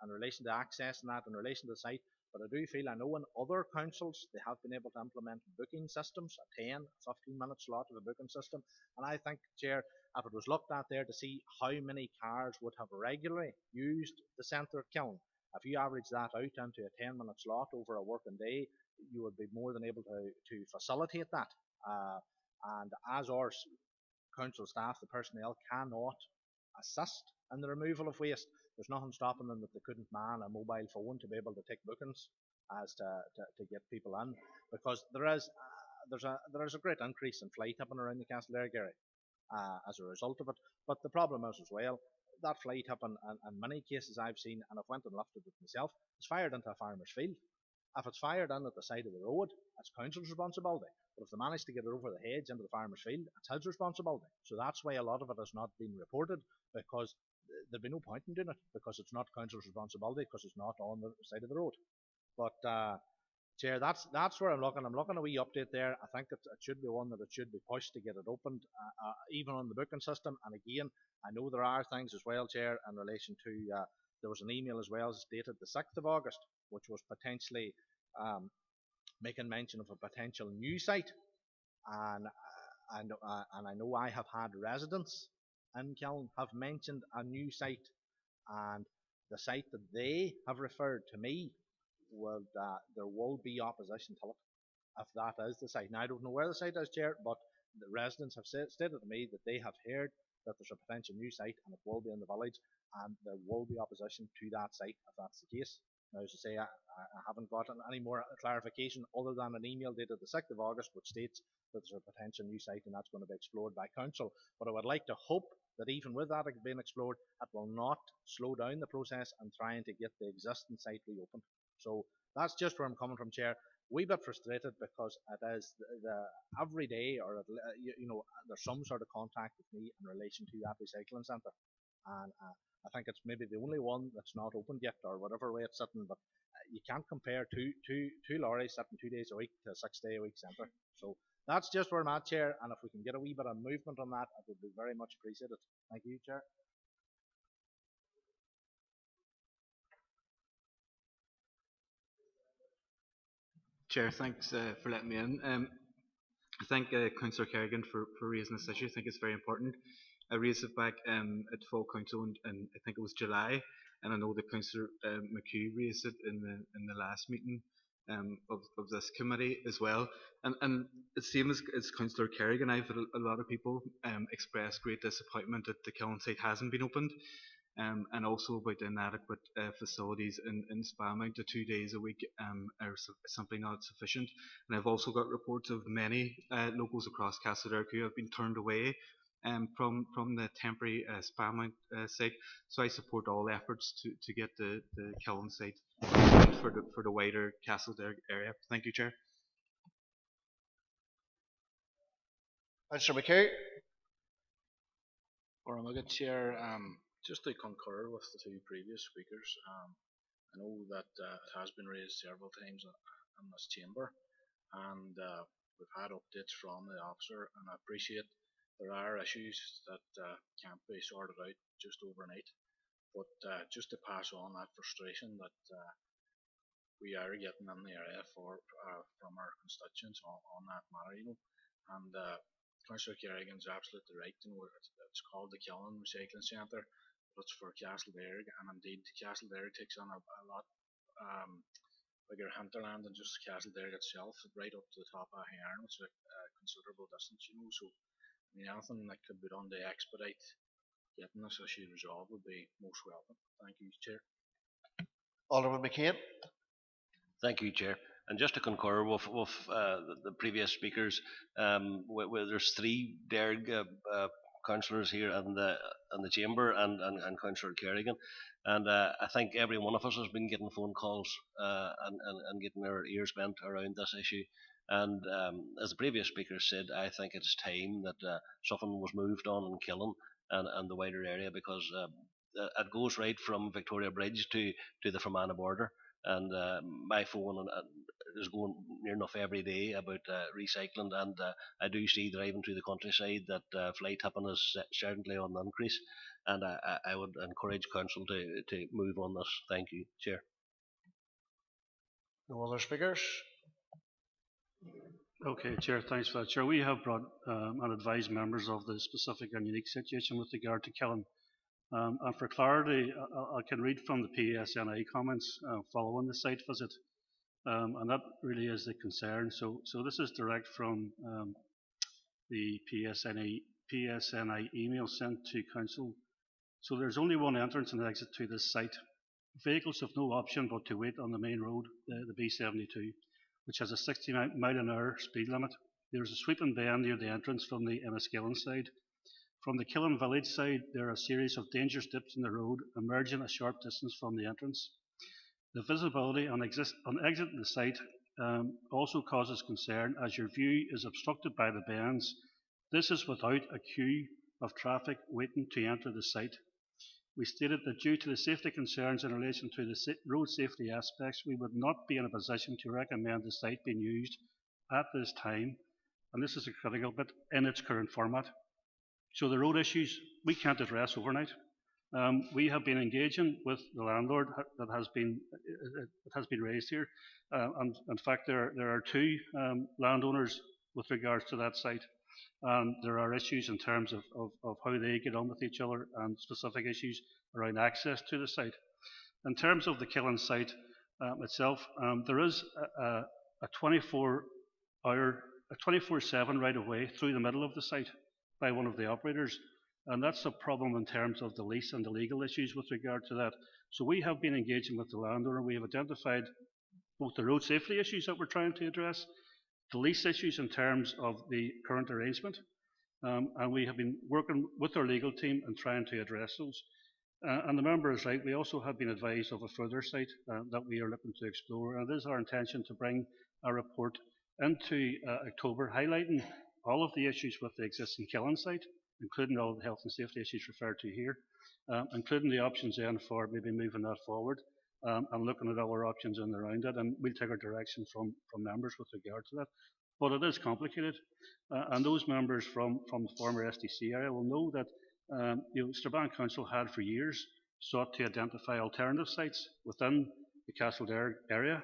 in relation to access and that, in relation to the site, But I do feel, I know in other councils they have been able to implement booking systems, a 10, 15-minute slot of a booking system. And I think, Chair, if it was looked at there to see how many cars would have regularly used the centre kiln, if you average that out into a 10-minute slot over a working day, you would be more than able to facilitate that. And as our council staff, the personnel cannot assist in the removal of waste, there's nothing stopping them that they couldn't man a mobile phone to be able to take bookings as to get people in, because there is a great increase in fly tipping around the Castleberg area as a result of it. But the problem is as well, that fly tipping in many cases I've seen, and I've went and lifted it myself, is fired into a farmer's field. If it's fired in at the side of the road, it's council's responsibility. But if they manage to get it over the hedge into the farmer's field, it's his responsibility. So that's why a lot of it has not been reported, because there'd be no point in doing it, because it's not council's responsibility, because it's not on the side of the road. But Chair, that's where I'm looking. I'm looking at a wee update there. I think it should be one that it should be pushed to get it opened, even on the booking system. And again, I know there are things as well, Chair, in relation to there was an email as well dated the 6th of August, which was potentially making mention of a potential new site. And I know I have had residents in Kiln have mentioned a new site, and the site that they have referred to me, there will be opposition to it if that is the site. Now, I don't know where the site is, Chair, but the residents have stated to me that they have heard that there's a potential new site and it will be in the village, and there will be opposition to that site if that's the case. Now, as I say, I haven't gotten any more clarification other than an email dated the 6th of August which states that there's a potential new site and that's going to be explored by council. But I would like to hope that even with that being explored, it will not slow down the process in trying to get the existing site reopened. So that's just where I'm coming from, Chair. Wee bit frustrated because it is every day, or there's some sort of contact with me in relation to that recycling centre, and I think it's maybe the only one that's not opened yet, or whatever way it's sitting. But you can't compare two lorries sitting 2 days a week to a 6-day-a-week centre. So that's just where I'm at, Chair. And if we can get a wee bit of movement on that, it would be very much appreciated. Thank you, Chair. Chair, thanks for letting me in. I thank Councillor Kerrigan for raising this issue. I think it's very important. I raised it back at full council in I think it was July, and I know that Councillor McHugh raised it in the last meeting of this committee as well. And the same as Councillor Kerrigan, I've had a lot of people express great disappointment that the kiln site hasn't been opened. And also about inadequate facilities in Spamount. The 2 days a week are simply not sufficient. And I've also got reports of many locals across Castleberg who have been turned away from the temporary Spamount site. So I support all efforts to get the kiln site for the wider Castleberg area. Thank you, Chair. Councillor McKay. Good Chair, just to concur with the two previous speakers, I know that it has been raised several times in this chamber, and we've had updates from the officer, and I appreciate there are issues that can't be sorted out just overnight, but just to pass on that frustration that we are getting in the area from our constituents on that matter, and Councillor Kerrigan's absolutely right. It's called the Kiln Recycling Centre, but it's for Castleberg, and indeed Castleberg takes on a lot bigger hinterland than just Castleberg itself, right up to the top of Hearn, which is a considerable distance, So, anything that could be done to expedite getting this issue resolved would be most welcome. Thank you, Chair. Alderman McCain. Thank you, Chair. And just to concur with the previous speakers, there's 3 Derg councillors here in the chamber, and Councillor Kerrigan, and I think every one of us has been getting phone calls and getting our ears bent around this issue. And as the previous speaker said, I think it's time that something was moved on in Kiln and the wider area, because it goes right from Victoria Bridge to the Fermanagh border. And my phone is going near enough every day about recycling, and I do see driving through the countryside that fly tipping is certainly on the increase, and I would encourage council to move on this. Thank you, Chair. No other speakers? Okay, Chair, thanks for that. Chair, we have brought and advised members of the specific and unique situation with regard to killing. And for clarity, I can read from the PSNI comments following the site visit, and that really is the concern. So this is direct from the PSNI email sent to Council. So there's only one entrance and exit to this site. Vehicles have no option but to wait on the main road, the B72, which has a 60 mile an hour speed limit. There is a sweeping bend near the entrance from the Enniskillen side. From the Killen village side, there are a series of dangerous dips in the road, emerging a short distance from the entrance. The visibility on exiting the site also causes concern as your view is obstructed by the bends. This is without a queue of traffic waiting to enter the site. We stated that due to the safety concerns in relation to the road safety aspects, we would not be in a position to recommend the site being used at this time, and this is a critical bit, in its current format. So the road issues we can't address overnight. We have been engaging with the landlord that has been raised here, and in fact there are two landowners with regards to that site. And there are issues in terms of how they get on with each other and specific issues around access to the site. In terms of the Killen site itself, there is a 24/7 right of way through the middle of the site by one of the operators, and that's a problem in terms of the lease and the legal issues with regard to that. So we have been engaging with the landowner. We have identified both the road safety issues that we're trying to address, the lease issues in terms of the current arrangement, and we have been working with our legal team and trying to address those. And the member is right, we also have been advised of a further site that we are looking to explore, and it is our intention to bring a report into October highlighting all of the issues with the existing Killen site, including all the health and safety issues referred to here, including the options then for maybe moving that forward. And looking at other options in and around it, and we'll take our direction from members with regard to that. But it is complicated, and those members from the former SDC area will know that Strabane Council had for years sought to identify alternative sites within the Castledare area.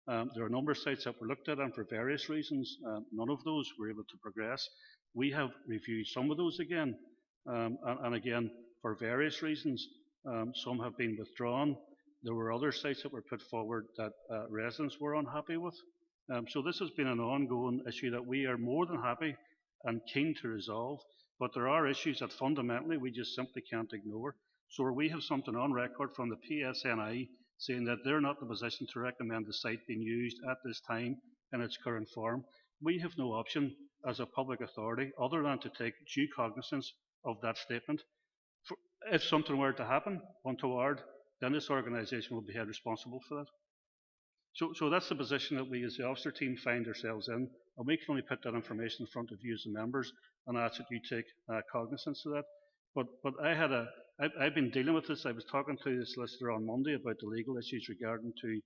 There are a number of sites that were looked at, and for various reasons, none of those were able to progress. We have reviewed some of those again, and again, for various reasons, some have been withdrawn. There were other sites that were put forward that residents were unhappy with. So this has been an ongoing issue that we are more than happy and keen to resolve, but there are issues that fundamentally we just simply can't ignore. So where we have something on record from the PSNI saying that they're not in a position to recommend the site being used at this time in its current form, we have no option as a public authority other than to take due cognizance of that statement. If something were to happen untoward, then this organisation will be held responsible for that. So that's the position that we as the officer team find ourselves in, and we can only put that information in front of you as the members and ask that you take cognizance of that. But I've been dealing with this. I was talking to the solicitor on Monday about the legal issues regarding to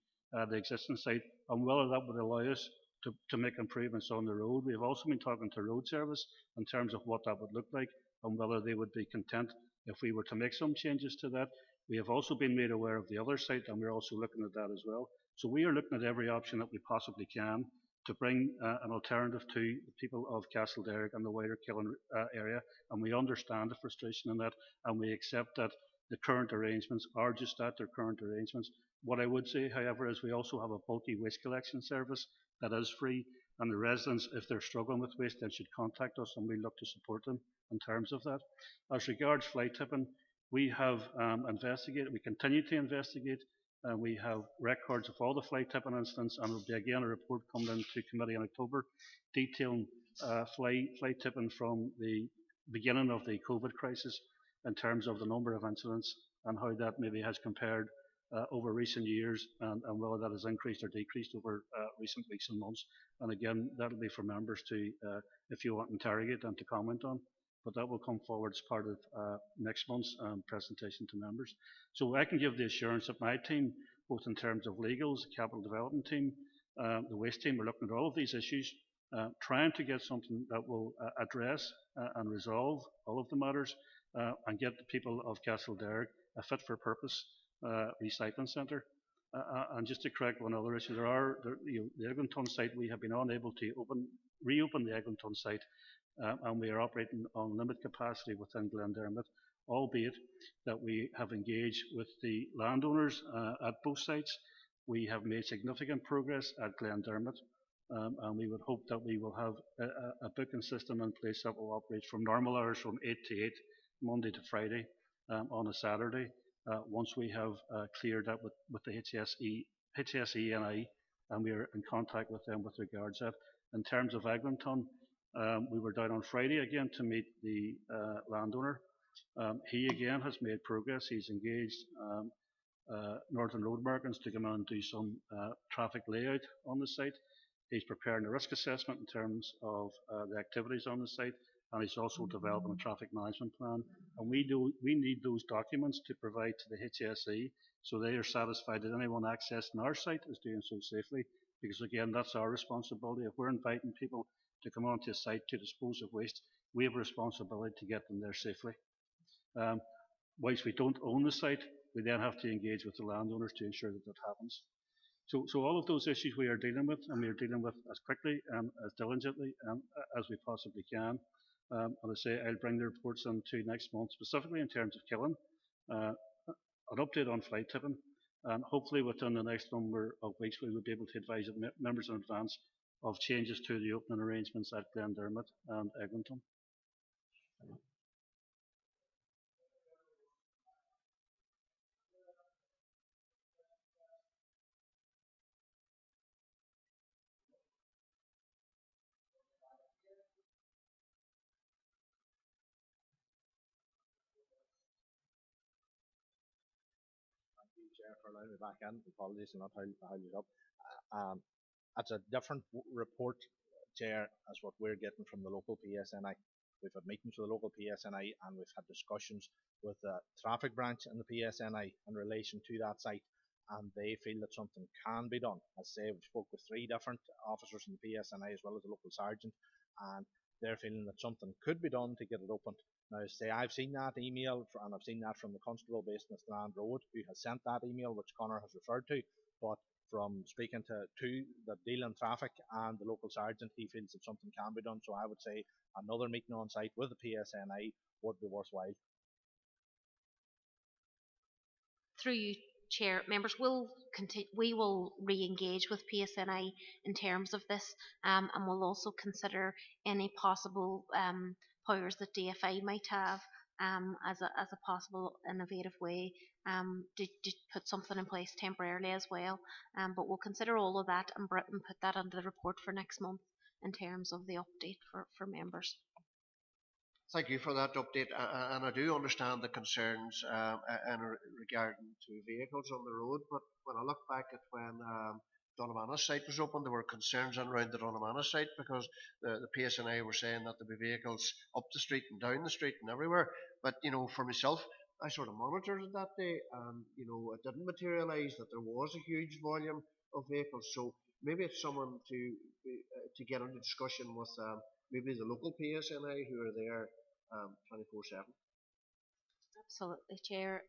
the existing site and whether that would allow us to make improvements on the road. We have also been talking to road service in terms of what that would look like and whether they would be content if we were to make some changes to that. We have also been made aware of the other site, and we're also looking at that as well. So we are looking at every option that we possibly can to bring an alternative to the people of Castledare and the wider Killen area, and we understand the frustration in that, and we accept that the current arrangements are just that, their current arrangements. What I would say, however, is we also have a bulky waste collection service that is free, and the residents, if they're struggling with waste, then should contact us, and we look to support them in terms of that. As regards fly tipping, we have investigated, we continue to investigate, and we have records of all the fly tipping incidents, and there will be again a report coming into committee in October detailing fly tipping from the beginning of the COVID crisis in terms of the number of incidents and how that maybe has compared over recent years and whether that has increased or decreased over recent weeks and months. And again, that will be for members to, if you want, interrogate and to comment on. But that will come forward as part of next month's presentation to members. So I can give the assurance that my team, both in terms of legals, capital development team, the waste team, are looking at all of these issues, trying to get something that will address and resolve all of the matters and get the people of Castledare a fit for purpose recycling centre. And just to correct one other issue, the Eglinton site, we have been unable to reopen the Eglinton site, and we are operating on limited capacity within Glendermot, albeit that we have engaged with the landowners at both sites. We have made significant progress at Glendermot, and we would hope that we will have a booking system in place that will operate from normal hours from 8 to 8, Monday to Friday, on a Saturday, once we have cleared that with the HSENI, and we are in contact with them with regards to that. In terms of Eglinton, we were down on Friday again to meet the landowner. He again has made progress. He's engaged Northern Road Merchants to come in and do some traffic layout on the site. He's preparing a risk assessment in terms of the activities on the site, and he's also developing a traffic management plan. And we need those documents to provide to the HSE, so they are satisfied that anyone accessing our site is doing so safely, because again, that's our responsibility. If we're inviting people to come onto a site to dispose of waste, we have a responsibility to get them there safely. Whilst we don't own the site, we then have to engage with the landowners to ensure that that happens. So all of those issues we are dealing with, and we are dealing with as quickly and as diligently as we possibly can. And I say I'll bring the reports into next month, specifically in terms of Killen, an update on flight tipping, and hopefully within the next number of weeks we will be able to advise members in advance of changes to the opening arrangements at Glendermot and Eglinton. Chair, for allowing me back in. Apologies, not how you up. It's a different report, Chair, as what we're getting from the local PSNI. We've had meetings with the local PSNI, and we've had discussions with the traffic branch and the PSNI in relation to that site, and they feel that something can be done. As I say, we spoke with 3 different officers in the PSNI as well as the local sergeant, and they're feeling that something could be done to get it opened. Now, say I've seen that email, and I've seen that from the constable based in the Strand Road, who has sent that email, which Connor has referred to. But from speaking to the deal in traffic and the local sergeant, he feels that something can be done. So I would say another meeting on site with the PSNI would be worthwhile. Through you, Chair, members, we will re-engage with PSNI in terms of this, and we'll also consider any possible powers that DFI might have as a possible innovative way to put something in place temporarily as well. But we'll consider all of that and put that under the report for next month in terms of the update for members. Thank you for that update, and I do understand the concerns regarding to vehicles on the road, but when I look back at when Donamana site was open, there were concerns around the Donamana site because the PSNI were saying that there be vehicles up the street and down the street and everywhere. But for myself, I sort of monitored it that day, and it didn't materialise that there was a huge volume of vehicles. So maybe it's someone to get into discussion with maybe the local PSNI who are there 24/7. Absolutely, Chair.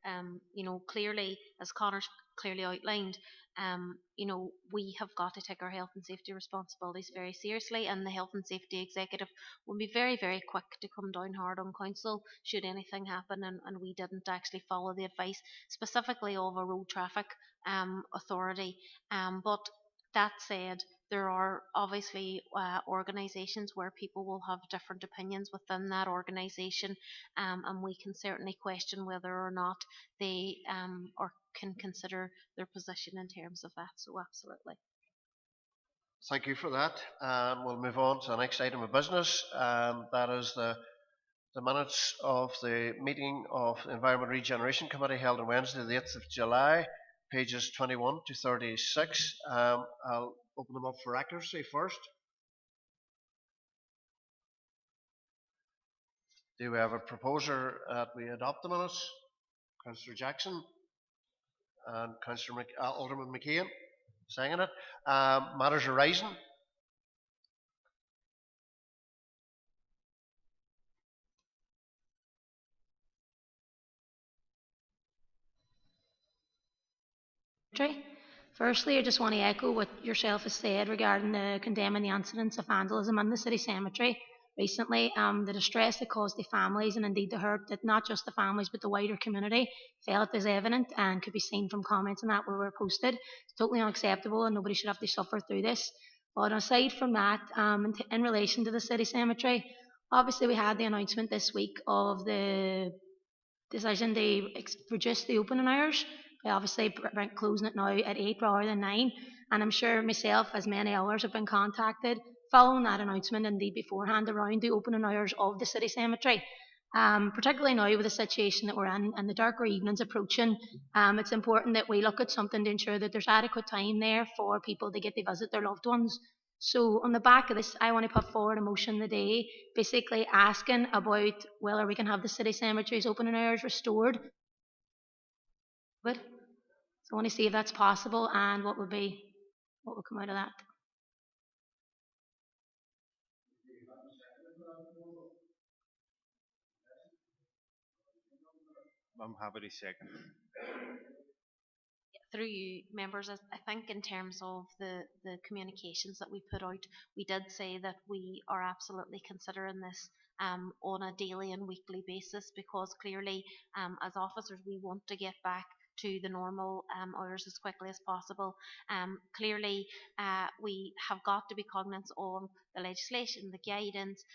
Clearly, as Connor's clearly outlined, we have got to take our health and safety responsibilities very seriously, and the health and safety executive will be very, very quick to come down hard on council should anything happen and we didn't actually follow the advice specifically of a road traffic authority. But that said, there are obviously organisations where people will have different opinions within that organisation, and we can certainly question whether or not they or can consider their position in terms of that. So absolutely. Thank you for that. We'll move on to the next item of business. That is the minutes of the meeting of the Environment Regeneration Committee held on Wednesday, the 8th of July, pages 21 to 36. I'll open them up for accuracy first. Do we have a proposer that we adopt the minutes? Councillor Jackson and Councillor Alderman McKeon saying it. Matters arising. Firstly, I just want to echo what yourself has said regarding the condemning the incidents of vandalism in the city cemetery recently. The distress that caused the families and indeed the hurt that not just the families but the wider community felt is evident and could be seen from comments and that were posted. It's totally unacceptable and nobody should have to suffer through this. But aside from that, in relation to the city cemetery, obviously we had the announcement this week of the decision to reduce the opening hours. They obviously closing it now at 8 rather than 9. And I'm sure myself, as many others, have been contacted following that announcement, indeed beforehand, around the opening hours of the city cemetery. Particularly now with the situation that we're in and the darker evenings approaching, it's important that we look at something to ensure that there's adequate time there for people to get to visit their loved ones. So on the back of this, I want to put forward a motion today, basically asking about whether we can have the city cemeteries opening hours restored. But so I want to see if that's possible and what would come out of that. I'm happy to second. Through you, members, I think in terms of the communications that we put out, we did say that we are absolutely considering this on a daily and weekly basis, because clearly as officers we want to get back to the normal hours as quickly as possible. Clearly we have got to be cognizant of the legislation, the guidance,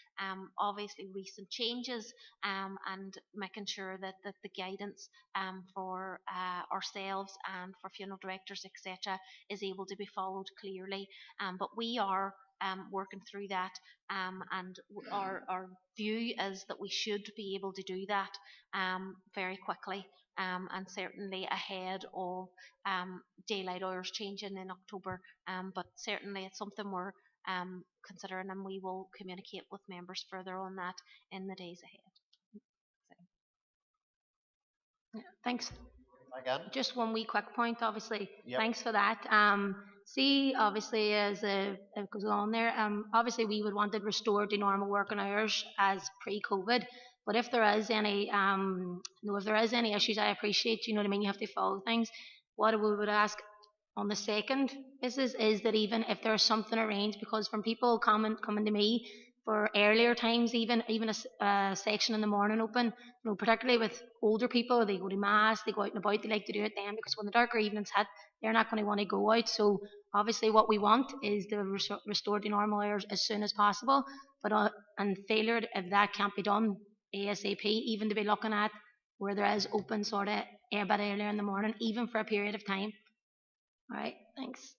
obviously recent changes, and making sure that the guidance for ourselves and for funeral directors, etc., is able to be followed clearly. But we are working through that, and our view is that we should be able to do that very quickly, and certainly ahead of daylight hours changing in October. But certainly it's something we're considering, and we will communicate with members further on that in the days ahead. Yeah, thanks. Again? Just one wee quick point, obviously. Yep. Thanks for that. Obviously, as it goes on there, obviously we would want it restored to normal working hours as pre-COVID. But if there is any, if there is any issues, I appreciate, you know what I mean, you have to follow things. What we would ask on the second is that even if there's something arranged, because from people coming to me for earlier times, even a section in the morning open, particularly with older people, they go to mass, they go out and about, they like to do it then, because when the darker evenings hit, they're not going to want to go out. So obviously what we want is to restore to normal hours as soon as possible, but and failure, if that can't be done ASAP, even to be looking at where there is open sort of a bit earlier in the morning, even for a period of time. All right, thanks.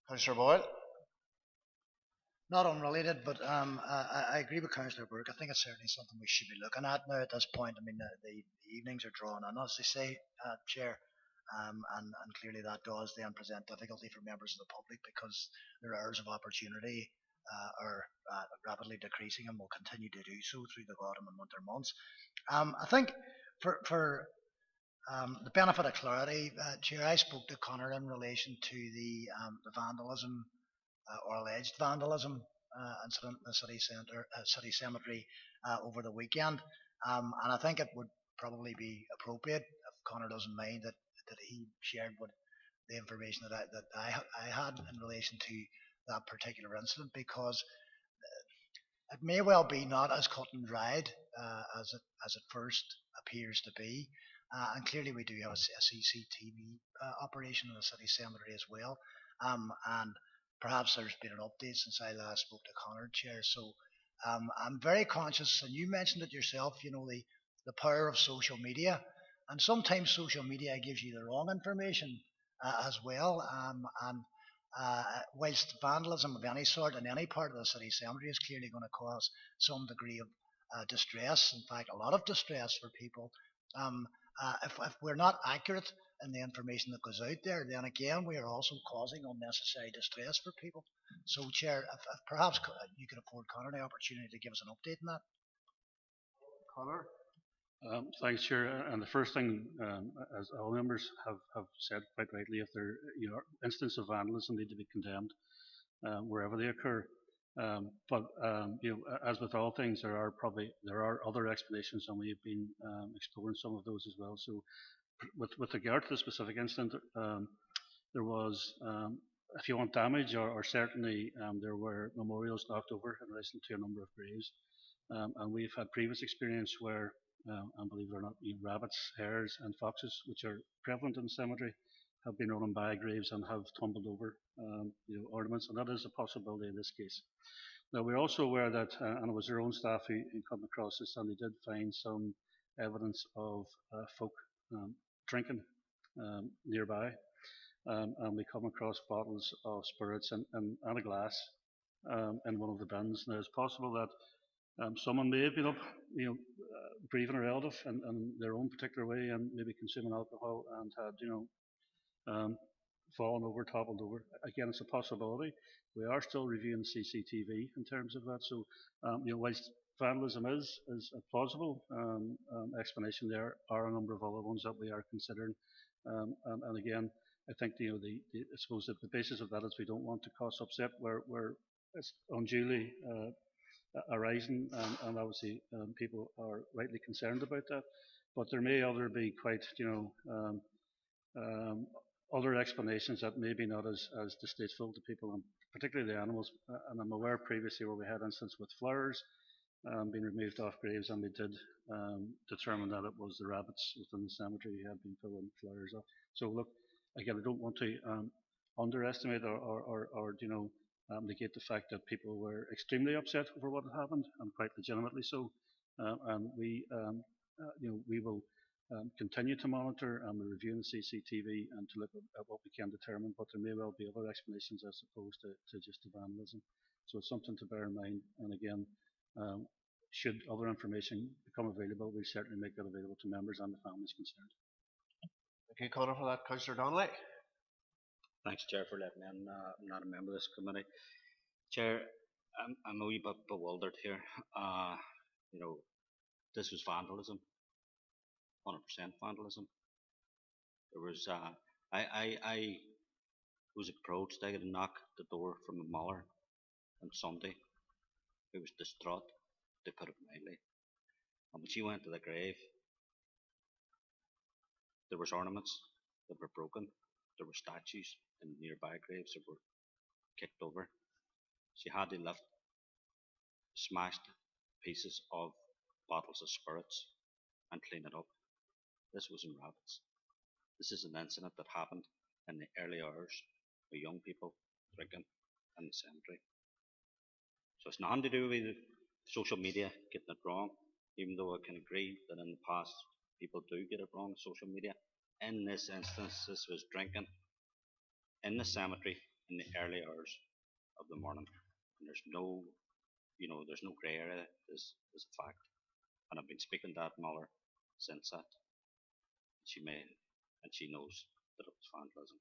Councillor Boyle? Not unrelated, but I agree with Councillor Burke. I think it's certainly something we should be looking at now at this point. I mean, the evenings are drawn in, as they say, Chair, and clearly that does then present difficulty for members of the public, because their hours of opportunity are rapidly decreasing and will continue to do so through the autumn and winter months. I think for the benefit of clarity, Chair, I spoke to Connor in relation to the vandalism or alleged vandalism incident in the city cemetery over the weekend, and I think it would probably be appropriate, if Connor doesn't mind, that he shared what the information that I had in relation to that particular incident, because it may well be not as cut and dried as it first appears to be. And clearly we do have a CCTV operation in the city cemetery as well. And perhaps there's been an update since I last spoke to Connor, Chair. So I'm very conscious, and you mentioned it yourself, the power of social media. And sometimes social media gives you the wrong information as well. Whilst vandalism of any sort in any part of the city cemetery is clearly going to cause some degree of distress, in fact a lot of distress for people, if we're not accurate in the information that goes out there, then again we are also causing unnecessary distress for people. So Chair, if perhaps you could afford Connor the opportunity to give us an update on that. Connor? Thanks, Chair. And the first thing, as all members have said quite rightly, if there instances of vandalism need to be condemned wherever they occur. But as with all things, there are other explanations, and we've been exploring some of those as well. So, with regard to the specific incident, there was, if you want damage, or certainly there were memorials knocked over in relation to a number of graves. And we've had previous experience where, and believe it or not, rabbits, hares, and foxes, which are prevalent in the cemetery, have been running by graves and have tumbled over ornaments, and that is a possibility in this case. Now, we're also aware that, and it was their own staff who come across this, and they did find some evidence of folk drinking nearby. And we come across bottles of spirits and a glass in one of the bins. Now, it's possible that someone may have been up, grieving a relative in their own particular way, and maybe consuming alcohol, and had, fallen over, toppled over. Again, it's a possibility. We are still reviewing CCTV in terms of that. So, whilst vandalism is a plausible explanation, there are a number of other ones that we are considering. And again, I think I suppose that the basis of that is we don't want to cause upset where it's unduly arising, and obviously people are rightly concerned about that. But there may be quite other explanations that may be not as distasteful to people, and particularly the animals. And I'm aware previously where we had instances with flowers being removed off graves, and we did determine that it was the rabbits within the cemetery who had been pulling flowers off. So look, again, I don't want to underestimate or negate the fact that people were extremely upset over what had happened, and quite legitimately so. And we will continue to monitor and we're reviewing the CCTV and to look at what we can determine, but there may well be other explanations as opposed to just the vandalism. So it's something to bear in mind. And again, should other information become available, we certainly make that available to members and the families concerned. Thank you, Conor, for that. Councillor Donnelly. Thanks, Chair, for letting me in. I'm not a member of this committee. Chair, I'm a wee bit bewildered here. This was vandalism, 100% vandalism. There was, I was approached. I got a knock at the door from a mother on Sunday who was distraught, to put it mildly. And when she went to the grave, there was ornaments that were broken. There were statues in nearby graves that were kicked over. She had to lift smashed pieces of bottles of spirits and clean it up. This wasn't rabbits. This is an incident that happened in the early hours with young people drinking in the cemetery. So it's nothing to do with social media getting it wrong, even though I can agree that in the past people do get it wrong on social media. In this instance, this was drinking in the cemetery in the early hours of the morning. And there's no grey area. This is a fact. And I've been speaking to that mother since that. She knows that it was vandalism.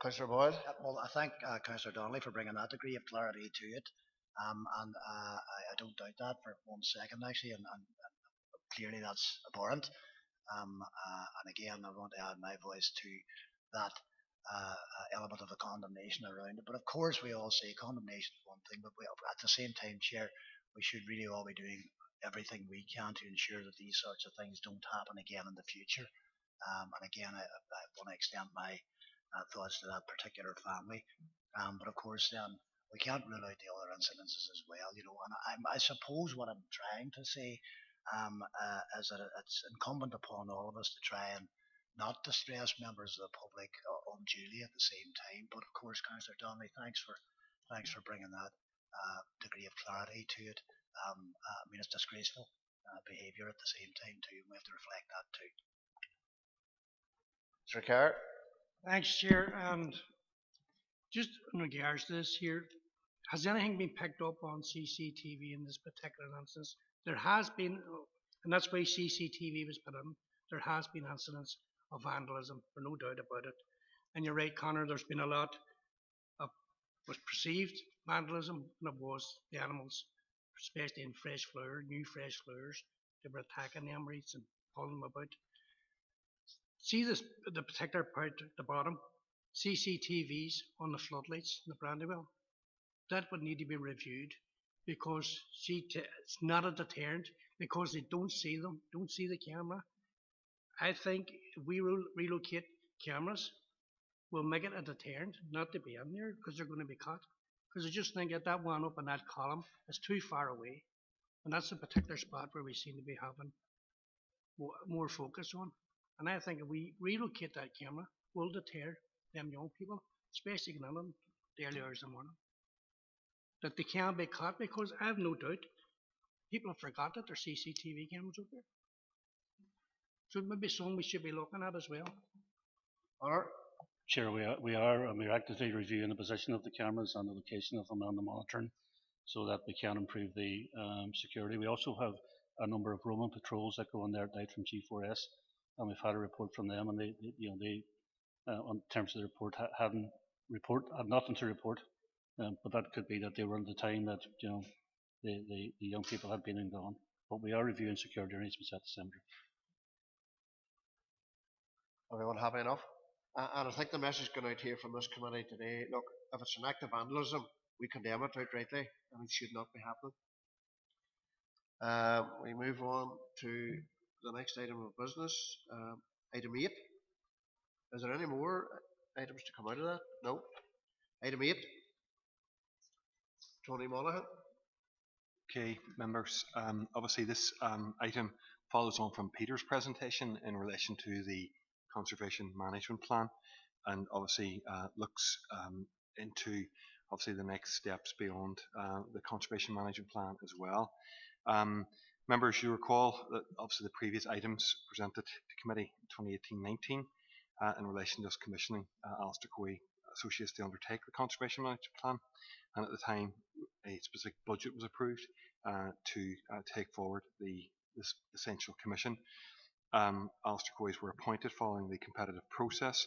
Councillor Boyle. Well, I thank Councillor Donnelly for bringing that degree of clarity to it. And I don't doubt that for 1 second, actually, and clearly that's abhorrent. And again, I want to add my voice to that element of the condemnation around it. But of course, we all say condemnation is one thing, but at the same time, Chair, we should really all be doing everything we can to ensure that these sorts of things don't happen again in the future. And again, I want to extend my thoughts to that particular family. But of course, we can't rule out the other incidences as well. And I suppose what I'm trying to say is that it's incumbent upon all of us to try and not distress members of the public unduly at the same time. But of course, Councillor Donnelly, thanks for bringing that degree of clarity to it. I mean, it's disgraceful behaviour at the same time too. We have to reflect that too. Mr. Carr. Thanks, Chair. And just in regards to this here, has anything been picked up on CCTV in this particular instance? There has been, and that's why CCTV was put in. There has been incidents of vandalism, for no doubt about it. And you're right, Conor, there's been a lot of was perceived vandalism, and it was the animals, especially in new fresh flowers. They were attacking the emeries and pulling them about. See the particular part at the bottom, CCTVs on the floodlights in the Brandywell. That would need to be reviewed because it's not a deterrent because they don't see them, don't see the camera. I think if we relocate cameras, we'll make it a deterrent not to be in there because they're going to be caught. Because I just think that that one up in that column is too far away. And that's a particular spot where we seem to be having more focus on. And I think if we relocate that camera, we'll deter them young people, especially in England, the early hours of the morning, that they can't be caught because I have no doubt people have forgot that there's CCTV cameras up there. So maybe something we should be looking at as well. Chair, we're actively reviewing the position of the cameras and the location of them and the monitoring so that we can improve the security. We also have a number of roaming patrols that go in there at night from G4S, and we've had a report from them, and they in terms of the report, had nothing to report, but that could be that they were at the time that the young people had been and gone. But we are reviewing security arrangements at the cemetery. Everyone happy enough? And I think the message going out here from this committee today, look, if it's an act of vandalism, we condemn it outrightly, and it should not be happening. We move on to the next item of business, item 8. Is there any more items to come out of that? No. Item 8. Tony Monaghan. Okay, members. Obviously, this item follows on from Peter's presentation in relation to the Conservation Management Plan, and obviously looks into the next steps beyond the Conservation Management Plan as well. Members, you recall that obviously the previous items presented to committee in 2018-19 in relation to us commissioning Alistair Coe Associates to undertake the Conservation Management Plan, and at the time a specific budget was approved to take forward this essential commission. Alistair Coes were appointed following the competitive process,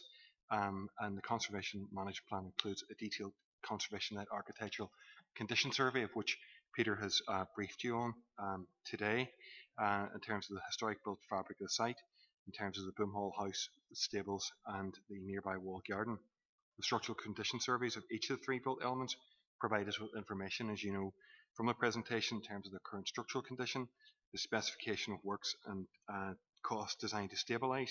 and the Conservation Management Plan includes a detailed conservation-led architectural condition survey, of which Peter has briefed you on today, in terms of the historic built fabric of the site, in terms of the Boom Hall house, the stables, and the nearby walled garden. The structural condition surveys of each of the 3 built elements provide us with information, as you know, from the presentation in terms of the current structural condition, the specification of works and costs designed to stabilise,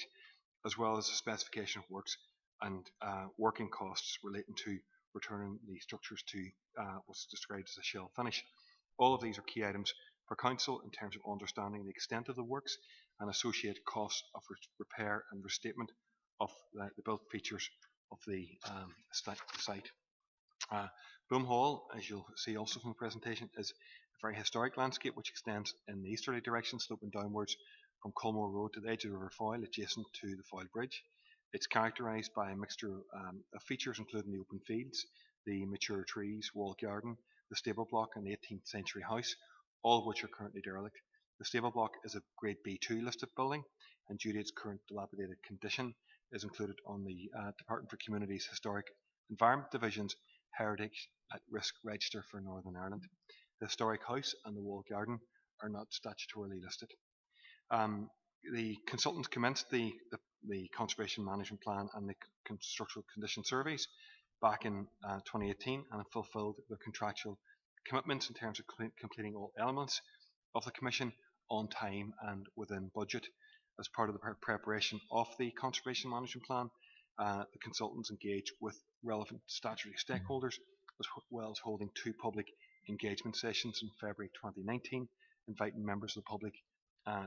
as well as the specification of works and working costs relating to returning the structures to what's described as a shell finish. All of these are key items for Council in terms of understanding the extent of the works and associated costs of repair and restatement of the built features of the site. Boom Hall, as you'll see also from the presentation, is a very historic landscape which extends in the easterly direction, sloping downwards from Culmore Road to the edge of the River Foyle, adjacent to the Foyle Bridge. It's characterised by a mixture of features including the open fields, the mature trees, walled garden, the stable block and the 18th century house, all of which are currently derelict. The stable block is a Grade B2 listed building, and due to its current dilapidated condition is included on the Department for Communities Historic Environment Division's Heritage at Risk Register for Northern Ireland. The historic house and the walled garden are not statutorily listed. The consultants commenced the Conservation Management Plan and the Structural Condition Surveys back in 2018 and have fulfilled their contractual commitments in terms of completing all elements of the Commission on time and within budget. As part of the preparation of the Conservation Management Plan, the consultants engaged with relevant statutory stakeholders, as well as holding 2 public engagement sessions in February 2019, inviting members of the public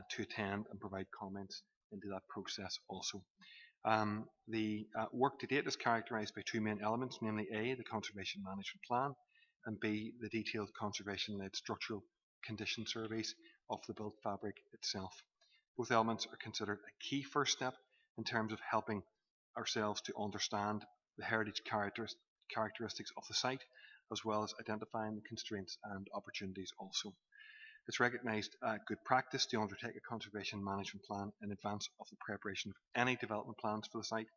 to attend and provide comments into that process also. The work to date is characterised by 2 main elements, namely A, the Conservation Management Plan, and B, the detailed conservation-led structural condition surveys of the built fabric itself. Both elements are considered a key first step in terms of helping ourselves to understand the heritage characteristics of the site, as well as identifying the constraints and opportunities also. It's recognised good practice to undertake a conservation management plan in advance of the preparation of any development plans for the site,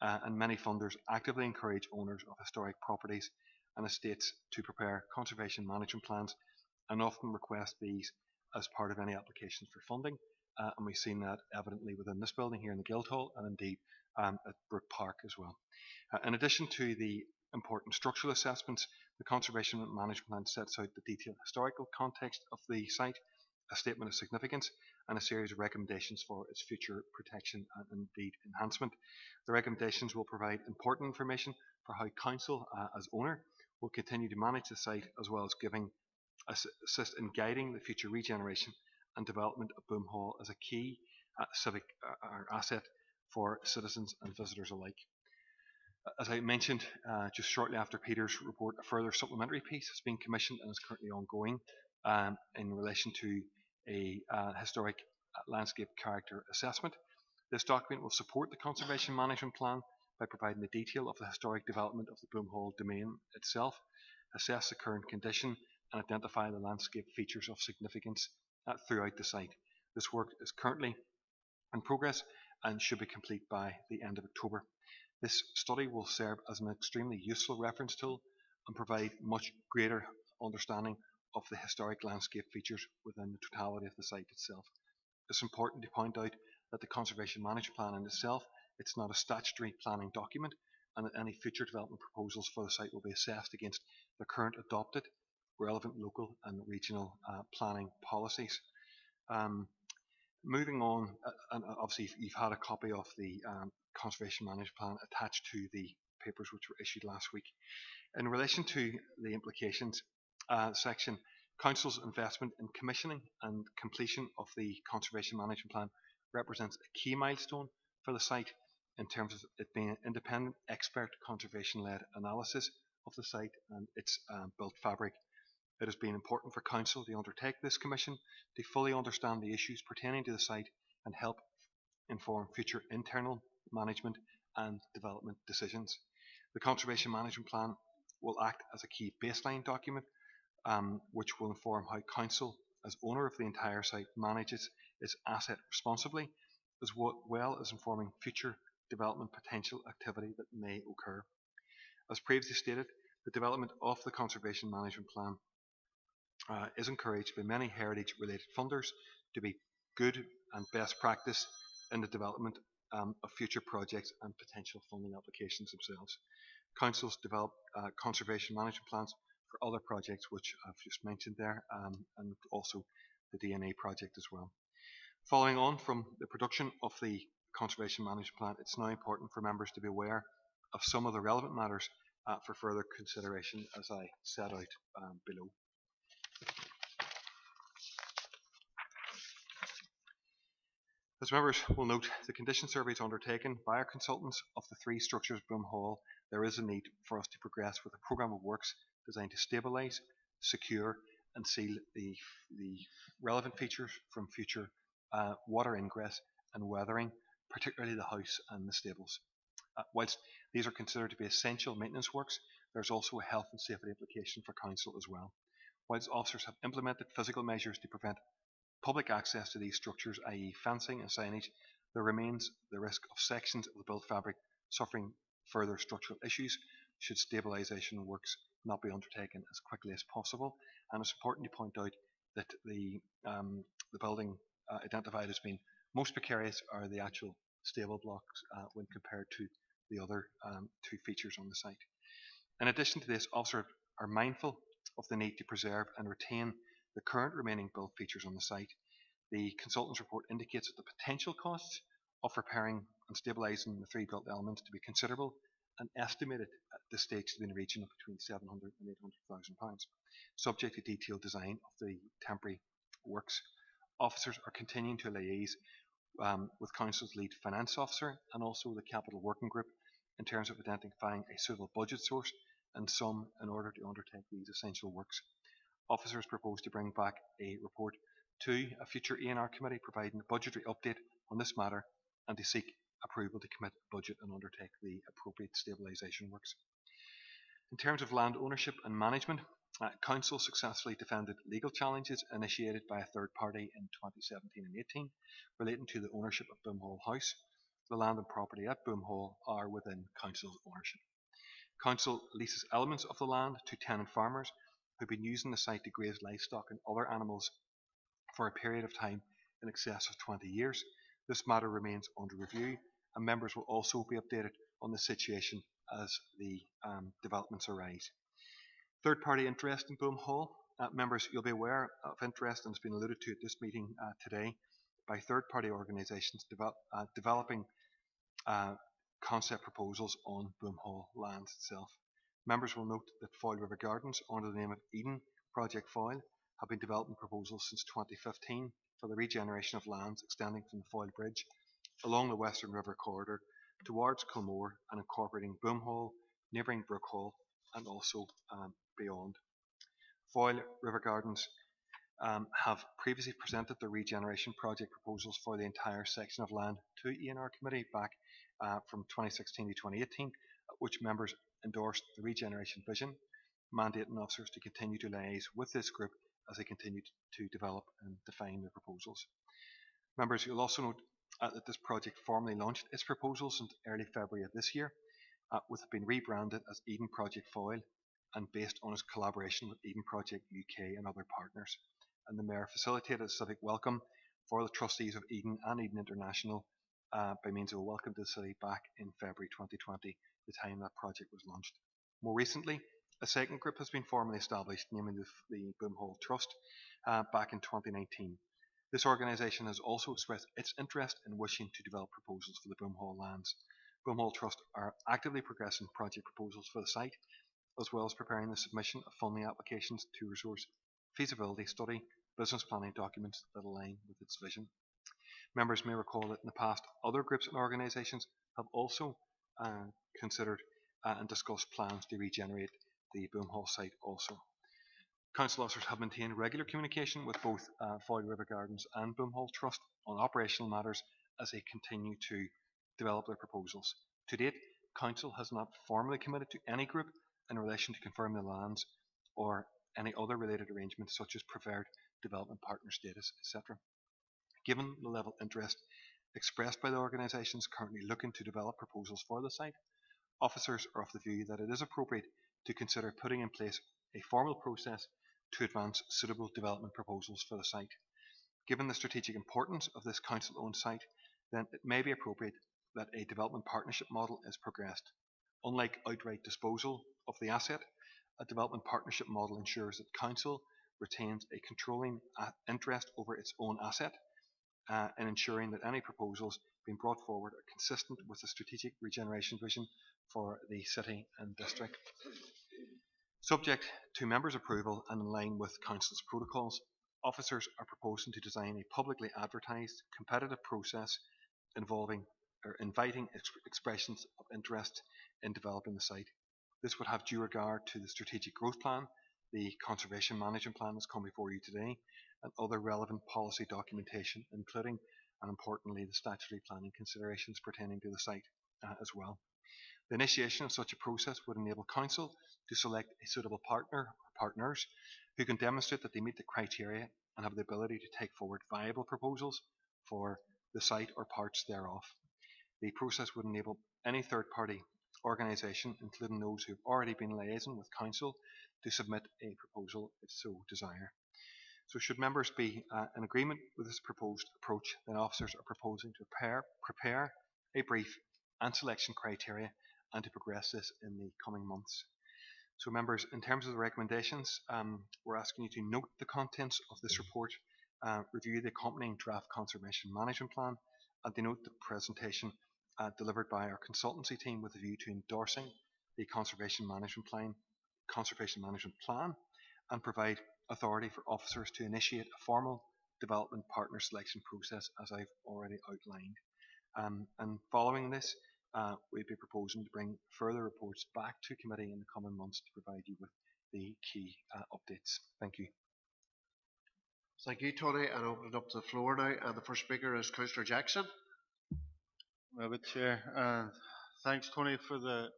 and many funders actively encourage owners of historic properties and estates to prepare conservation management plans and often request these as part of any applications for funding, and we've seen that evidently within this building here in the Guildhall and indeed at Brook Park as well. In addition to the important structural assessments, the Conservation Management Plan sets out the detailed historical context of the site, a statement of significance, and a series of recommendations for its future protection and indeed enhancement. The recommendations will provide important information for how Council, as owner, will continue to manage the site, as well as assist in guiding the future regeneration and development of Boom Hall as a key civic asset for citizens and visitors alike. As I mentioned just shortly after Peter's report, a further supplementary piece has been commissioned and is currently ongoing in relation to a historic landscape character assessment. This document will support the conservation management plan by providing the detail of the historic development of the Boom Hall domain itself, assess the current condition, and identify the landscape features of significance throughout the site. This work is currently in progress and should be complete by the end of October. This study will serve as an extremely useful reference tool and provide much greater understanding of the historic landscape features within the totality of the site itself. It's important to point out that the Conservation Management Plan in itself, it's not a statutory planning document, and that any future development proposals for the site will be assessed against the current adopted relevant local and regional planning policies. Moving on, and obviously you've had a copy of the Conservation Management Plan attached to the papers which were issued last week. In relation to the implications section, Council's investment in commissioning and completion of the Conservation Management Plan represents a key milestone for the site in terms of it being an independent expert conservation-led analysis of the site and its built fabric. It has been important for Council to undertake this commission to fully understand the issues pertaining to the site and help inform future internal management and development decisions. The Conservation Management Plan will act as a key baseline document which will inform how Council, as owner of the entire site, manages its asset responsibly, as well as informing future development potential activity that may occur. As previously stated, the development of the Conservation Management Plan is encouraged by many heritage-related funders to be good and best practice in the development of future projects and potential funding applications themselves. Councils develop conservation management plans for other projects which I've just mentioned there, and also the DNA project as well. Following on from the production of the Conservation Management Plan, it's now important for members to be aware of some of the relevant matters for further consideration, as I set out below. As members will note, the condition surveys undertaken by our consultants of the three structures of Boom Hall, there is a need for us to progress with a programme of works designed to stabilise, secure and seal the relevant features from future water ingress and weathering, particularly the house and the stables. Whilst these are considered to be essential maintenance works, there's also a health and safety implication for Council as well. Whilst officers have implemented physical measures to prevent public access to these structures, i.e. fencing and signage, there remains the risk of sections of the built fabric suffering further structural issues should stabilisation works not be undertaken as quickly as possible. And it's important to point out that the building identified as being most precarious are the actual stable blocks when compared to the other two features on the site. In addition to this, officers are mindful of the need to preserve and retain the current remaining built features on the site. The consultant's report indicates that the potential costs of repairing and stabilising the three built elements to be considerable and estimated at this stage to be in the region of between £700,000 and £800,000, subject to detailed design of the temporary works. Officers are continuing to liaise with Council's lead finance officer and also the capital working group in terms of identifying a suitable budget source and sum in order to undertake these essential works. Officers propose to bring back a report to a future ENR committee providing a budgetary update on this matter and to seek approval to commit a budget and undertake the appropriate stabilisation works. In terms of land ownership and management, Council successfully defended legal challenges initiated by a third party in 2017 and 18 relating to the ownership of Boom Hall House. The land and property at Boom Hall are within Council's ownership. Council leases elements of the land to tenant farmers who have been using the site to graze livestock and other animals for a period of time in excess of 20 years. This matter remains under review and members will also be updated on the situation as the developments arise. Third party interest in Boom Hall. Members, you'll be aware of interest and has been alluded to at this meeting today by third-party organisations developing concept proposals on Boomhall lands itself. Members will note that Foyle River Gardens, under the name of Eden Project Foyle, have been developing proposals since 2015 for the regeneration of lands extending from the Foyle Bridge along the Western River Corridor towards Kilmore and incorporating Boomhall, neighbouring Brookhall and also beyond. Foyle River Gardens have previously presented their regeneration project proposals for the entire section of land to ENR Committee back from 2016 to 2018, which members endorsed the regeneration vision, mandating officers to continue to liaise with this group as they continue to develop and define their proposals. Members, you'll also note that this project formally launched its proposals in early February of this year, with it being rebranded as Eden Project Foyle and based on its collaboration with Eden Project UK and other partners. And the Mayor facilitated a civic welcome for the trustees of Eden and Eden International by means of a welcome to the city back in February 2020, the time that project was launched. More recently, a second group has been formally established, namely the Boomhall Trust, back in 2019. This organisation has also expressed its interest in wishing to develop proposals for the Boomhall lands. Boomhall Trust are actively progressing project proposals for the site, as well as preparing the submission of funding applications to resource feasibility study business planning documents that align with its vision. Members may recall that in the past, other groups and organisations have also considered and discussed plans to regenerate the Boomhall site also. Council officers have maintained regular communication with both Foyle River Gardens and Boomhall Trust on operational matters as they continue to develop their proposals. To date, Council has not formally committed to any group in relation to confirming the lands or any other related arrangements such as preferred development partner status, etc. Given the level of interest expressed by the organisations currently looking to develop proposals for the site, officers are of the view that it is appropriate to consider putting in place a formal process to advance suitable development proposals for the site. Given the strategic importance of this council-owned site, then it may be appropriate that a development partnership model is progressed. Unlike outright disposal of the asset, a development partnership model ensures that council retains a controlling interest over its own asset and ensuring that any proposals being brought forward are consistent with the strategic regeneration vision for the city and district. Subject to members' approval and in line with Council's protocols, officers are proposing to design a publicly advertised competitive process involving or inviting expressions of interest in developing the site. This would have due regard to the strategic growth plan, the conservation management plan that's come before you today, and other relevant policy documentation, including and importantly the statutory planning considerations pertaining to the site as well. The initiation of such a process would enable Council to select a suitable partner or partners who can demonstrate that they meet the criteria and have the ability to take forward viable proposals for the site or parts thereof. The process would enable any third-party organisation, including those who have already been liaising with Council, to submit a proposal if so desire. So should members be in agreement with this proposed approach, then officers are proposing to prepare a brief and selection criteria and to progress this in the coming months. So members, in terms of the recommendations, we're asking you to note the contents of this report, review the accompanying draft conservation management plan, and to note the presentation delivered by our consultancy team with a view to endorsing the conservation management plan and provide authority for officers to initiate a formal development partner selection process as I've already outlined. And following this, we'll be proposing to bring further reports back to committee in the coming months to provide you with the key updates. Thank you. Thank you, Tony. I'll open it up to the floor now. The first speaker is Councillor Jackson. Chair, thanks, Tony, for the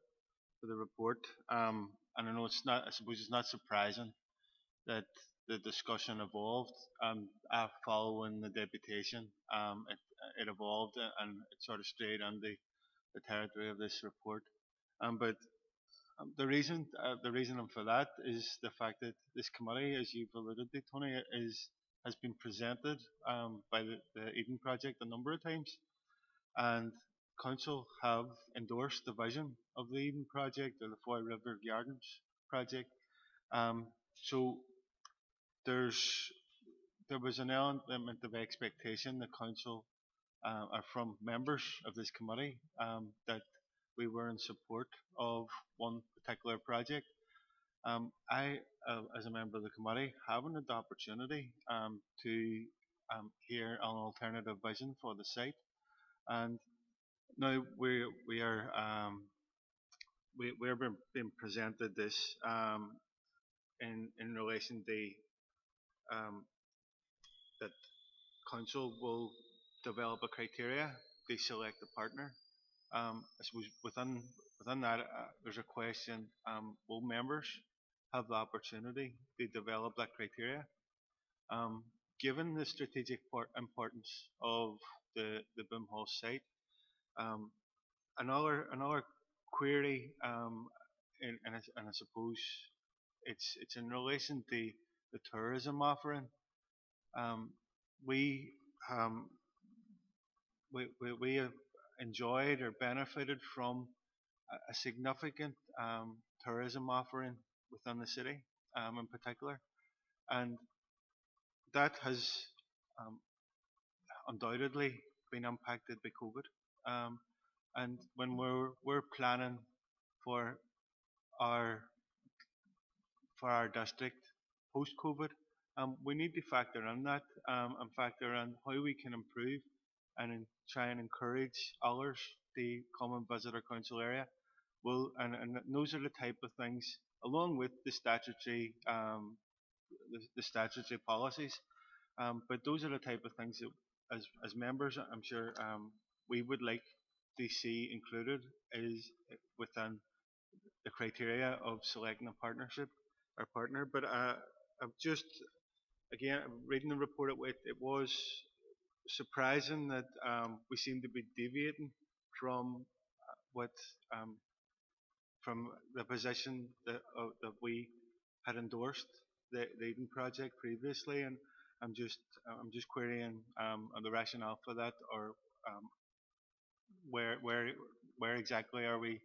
report. And I know I suppose it's not surprising that the discussion evolved following the deputation. It evolved and it sort of strayed on the territory of this report. But the reason for that is the fact that this committee, as you've alluded to, Tony, has been presented by the Eden Project a number of times, and Council have endorsed the vision of the Eden Project or the Foyle River Gardens Project. So there's there was an element of expectation the council or from members of this committee that we were in support of one particular project. I, as a member of the committee, haven't had the opportunity to hear an alternative vision for the site, and now we're being presented this in relation to that council will develop a criteria to select a partner. I suppose within that there's a question: will members have the opportunity to develop that criteria? Given the strategic importance of the Boom Hall site, another query, and I suppose it's in relation to the tourism offering. We um, we have enjoyed or benefited from a significant tourism offering within the city, in particular, and that has um, undoubtedly been impacted by COVID. And when we're planning for our district post COVID, we need to factor in that and factor in how we can improve and try and encourage others to come and visit our council area. Well, and those are the type of things, along with the statutory the statutory policies. But those are the type of things that, as members, I'm sure we would like to see included is within the criteria of selecting a partnership or partner. But I'm just again reading the report. It was surprising that we seem to be deviating from what from the position that we had endorsed the Eden project previously, and I'm just querying on the rationale for that, or where exactly are we,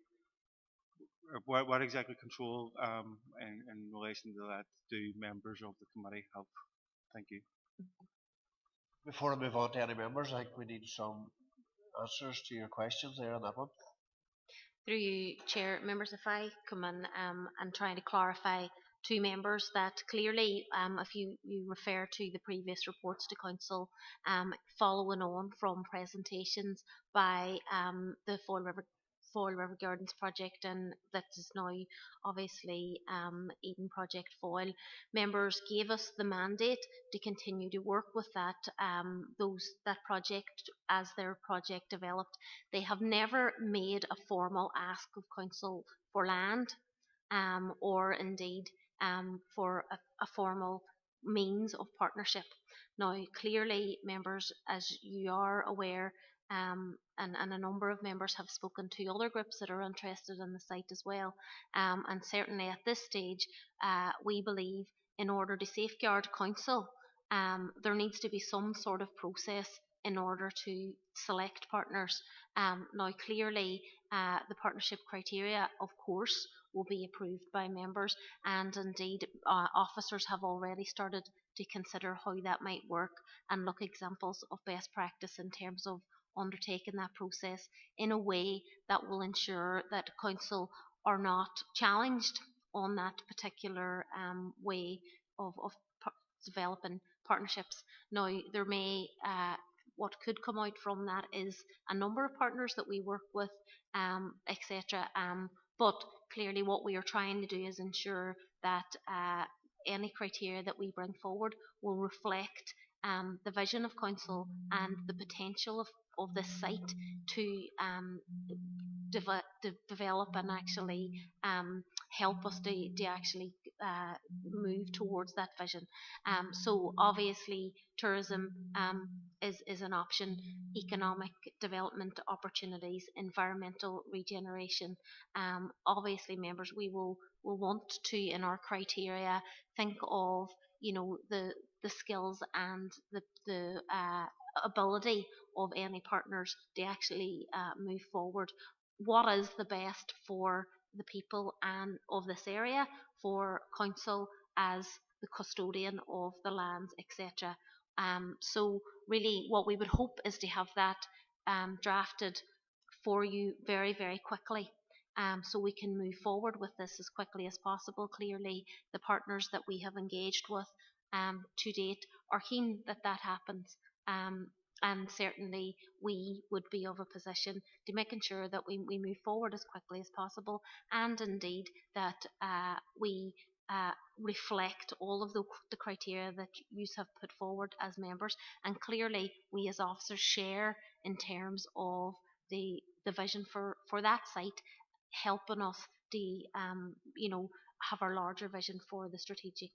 or what exactly control in relation to that do members of the committee have? Thank you. Before I move on to any members, I think we need some answers to your questions there on that one. Through you, Chair, members, if I come in and trying to clarify to members that clearly, if you refer to the previous reports to Council, following on from presentations by the Foyle River Gardens project, and that is now obviously Eden Project Foyle, members gave us the mandate to continue to work with that that project as their project developed. They have never made a formal ask of Council for land, or indeed for a formal means of partnership. Now, clearly, members, as you are aware, and a number of members have spoken to other groups that are interested in the site as well. And certainly at this stage, we believe in order to safeguard council, there needs to be some sort of process in order to select partners. Now, clearly, the partnership criteria, of course, will be approved by members, and indeed, officers have already started to consider how that might work and look examples of best practice in terms of undertaking that process in a way that will ensure that council are not challenged on that particular way of developing partnerships. Now, there may what could come out from that is a number of partners that we work with, etc. But clearly, what we are trying to do is ensure that any criteria that we bring forward will reflect the vision of council and the potential of this site to develop and actually help us to actually move towards that vision. So obviously tourism is an option, economic development opportunities, environmental regeneration. Obviously, members, we will want to, in our criteria, think of the skills and the ability of any partners to actually move forward. What is the best for the people and of this area, for council as the custodian of the lands, etc. So really what we would hope is to have that drafted for you very, very quickly. So we can move forward with this as quickly as possible. Clearly, the partners that we have engaged with to date are keen that that happens. And certainly we would be of a position to making sure that we move forward as quickly as possible, and indeed that we reflect all of the criteria that you have put forward as members, and clearly we as officers share in terms of the vision for that site, helping us to have our larger vision for the strategic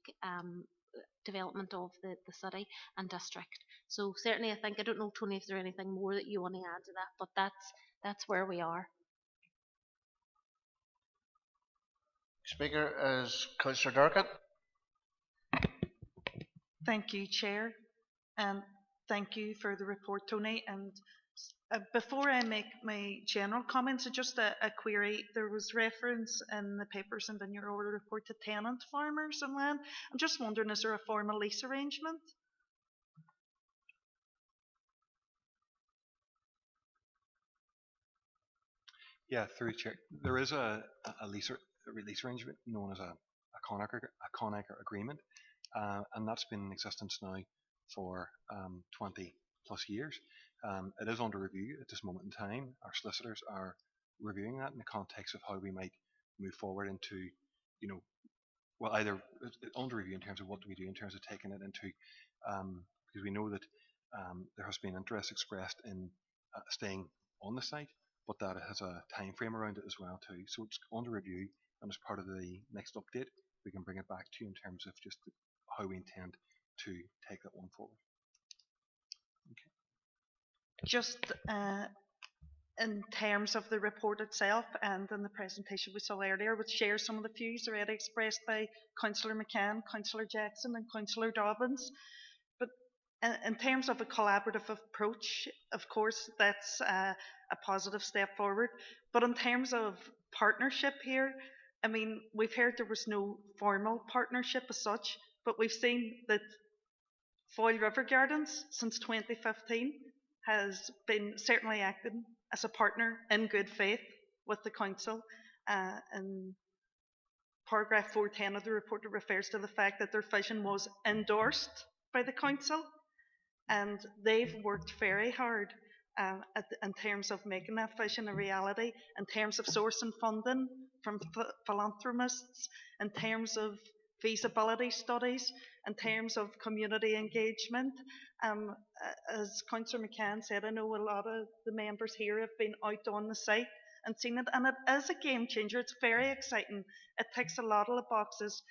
development of the city and district. So certainly I don't know, Tony, if there's anything more that you want to add to that, but that's where we are. Speaker is Councillor Durkin. Thank you, Chair, and thank you for the report, Tony. And before I make my general comments, just a query. There was reference in the papers and in your order report to tenant farmers and land. I'm just wondering, is there a formal lease arrangement? Yeah, through Chair. There is a lease arrangement known as a Conacre agreement, and that's been in existence now for 20 plus years. It is under review at this moment in time. Our solicitors are reviewing that in the context of how we might move forward into, either under review in terms of what do we do in terms of taking it into, because we know that there has been interest expressed in staying on the site, but that it has a time frame around it as well too. So it's under review, and as part of the next update, we can bring it back to you in terms of just how we intend to take that one forward. Okay. Just in terms of the report itself and in the presentation we saw earlier, which shares some of the views already expressed by Councillor McCann, Councillor Jackson and Councillor Dobbins. But in terms of a collaborative approach, of course, that's a positive step forward. But in terms of partnership here, I mean, we've heard there was no formal partnership as such, but we've seen that Foyle River Gardens since 2015 has been certainly acting as a partner in good faith with the council. In paragraph 410 of the report, it refers to the fact that their vision was endorsed by the council, and they've worked very hard in terms of making that vision a reality, in terms of sourcing funding from philanthropists, in terms of feasibility studies, in terms of community engagement. As Councillor McCann said, I know a lot of the members here have been out on the site and seen it, and it is a game changer. It's very exciting. It ticks a lot of the boxes: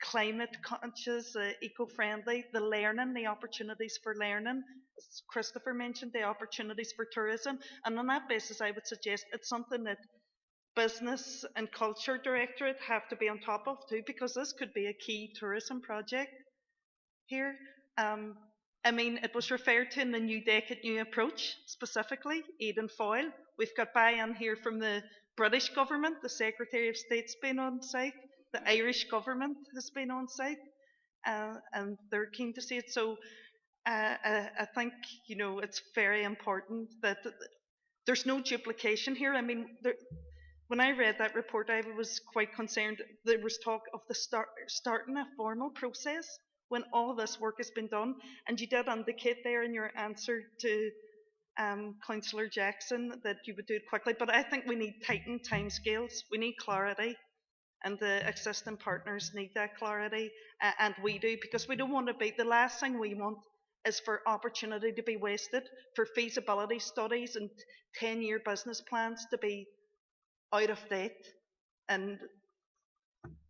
climate conscious, eco-friendly, the learning, the opportunities for learning. As Christopher mentioned, the opportunities for tourism. And on that basis, I would suggest it's something that Business and Culture Directorate have to be on top of too, because this could be a key tourism project here. I mean, it was referred to in the New Decade New Approach, specifically, Aidan Foyle. We've got buy-in here from the British government, the Secretary of State's been on site, the Irish government has been on site, and they're keen to see it. So I think, it's very important that there's no duplication here. I mean, when I read that report, I was quite concerned. There was talk of starting a formal process when all this work has been done. And you did indicate there in your answer to Councillor Jackson that you would do it quickly. But I think we need tightened timescales. We need clarity. And the existing partners need that clarity. And we do, because we don't want to be, the last thing we want is for opportunity to be wasted, for feasibility studies and 10-year business plans to be out of date and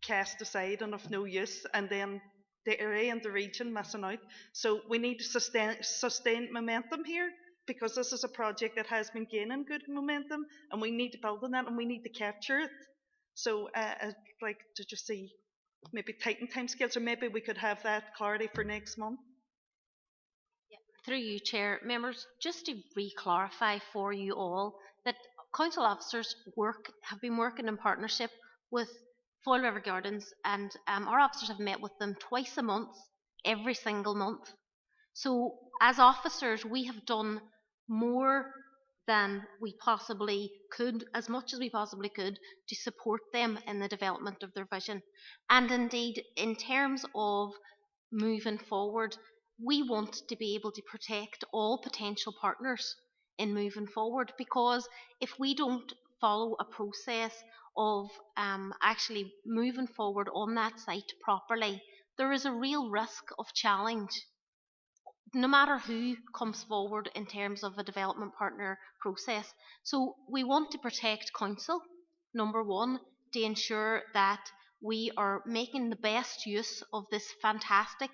cast aside and of no use, and then the area and the region missing out. So we need to sustain momentum here, because this is a project that has been gaining good momentum, and we need to build on that, and we need to capture it. So I'd like to just see maybe tighten timescales, or maybe we could have that clarity for next month. Yeah. Through you, Chair. Members, just to re-clarify for you all that council officers have been working in partnership with Foyle River Gardens, and our officers have met with them twice a month, every single month. So as officers, we have done more than we possibly could, as much as we possibly could, to support them in the development of their vision. And indeed, in terms of moving forward, we want to be able to protect all potential partners in moving forward, because if we don't follow a process of actually moving forward on that site properly, there is a real risk of challenge no matter who comes forward in terms of a development partner process. So we want to protect council, number one, to ensure that we are making the best use of this fantastic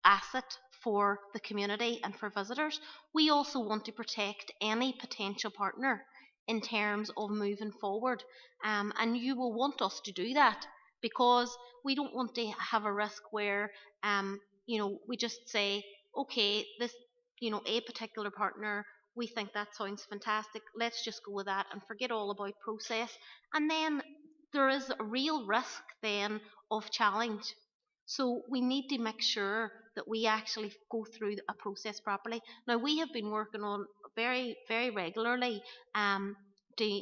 asset for the community and for visitors. We also want to protect any potential partner in terms of moving forward. And you will want us to do that, because we don't want to have a risk where we just say, okay, this, a particular partner, we think that sounds fantastic, let's just go with that and forget all about process. And then there is a real risk then of challenge. So we need to make sure that we actually go through a process properly. Now, we have been working on very, very regularly to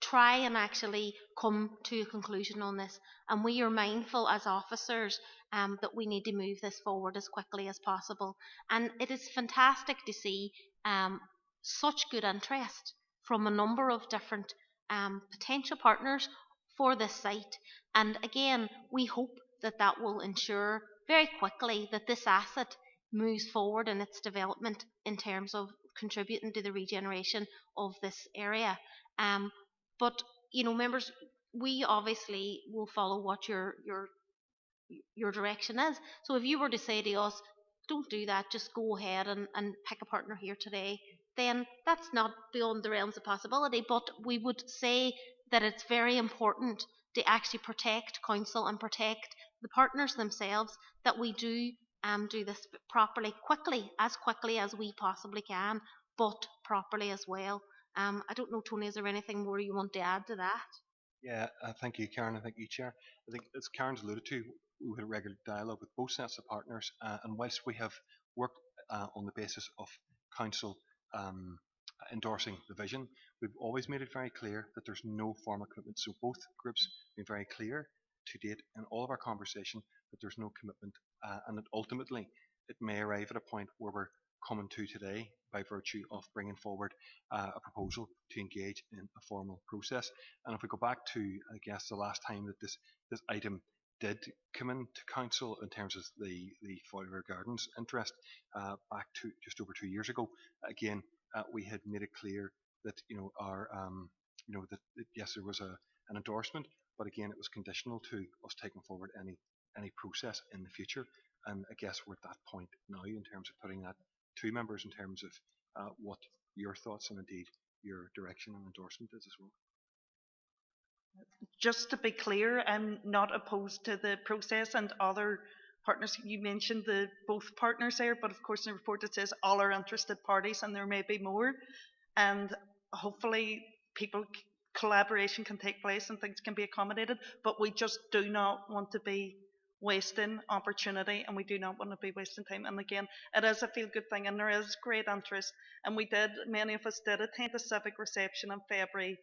try and actually come to a conclusion on this. And we are mindful as officers that we need to move this forward as quickly as possible. And it is fantastic to see such good interest from a number of different potential partners for this site. And again, we hope that that will ensure very quickly that this asset moves forward in its development in terms of contributing to the regeneration of this area. But members, we obviously will follow what your direction is. So if you were to say to us, don't do that, just go ahead and pick a partner here today, then that's not beyond the realms of possibility. But we would say that it's very important to actually protect council and protect the partners themselves, that we do this properly, quickly as we possibly can, but properly as well. I don't know, Tony, is there anything more you want to add to that? Yeah, thank you, Karen, and thank you, Chair. I think, as Karen's alluded to, we had a regular dialogue with both sets of partners, and whilst we have worked on the basis of Council endorsing the vision, we've always made it very clear that there's no formal commitment. So both groups have been very clear to date in all of our conversation that there's no commitment, and that ultimately it may arrive at a point where we're coming to today by virtue of bringing forward a proposal to engage in a formal process. And if we go back to, I guess, the last time that this item did come into council in terms of the Foyle River Gardens interest, back to just over 2 years ago, again, we had made it clear that our that yes, there was an endorsement, but again, it was conditional to us taking forward any process in the future. And I guess we're at that point now in terms of putting that to members in terms of what your thoughts and indeed your direction and endorsement is as well. Just to be clear, I'm not opposed to the process and other partners. You mentioned both partners there, but of course in the report it says all are interested parties, and there may be more. And hopefully collaboration can take place and things can be accommodated, but we just do not want to be wasting opportunity, and we do not want to be wasting time. And again, it is a feel good thing, and there is great interest. And many of us did attend the civic reception in February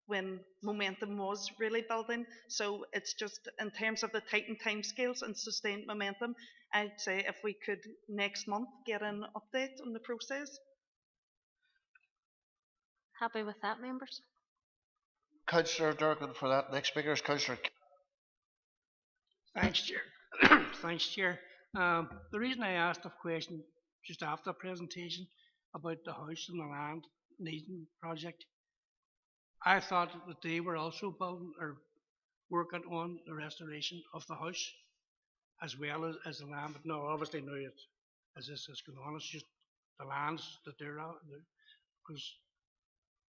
when momentum was really building. So it's just in terms of the tightened timescales and sustained momentum, I'd say if we could next month get an update on the process. Happy with that, members? Councillor Durkin for that. Next speaker is Councillor. Thanks, Chair. Thanks, Chair. The reason I asked the question just after the presentation about the house and the land needing project, I thought that they were also building or working on the restoration of the house as well as the land. But no, obviously now as this is going on, it's just the lands that they're out, because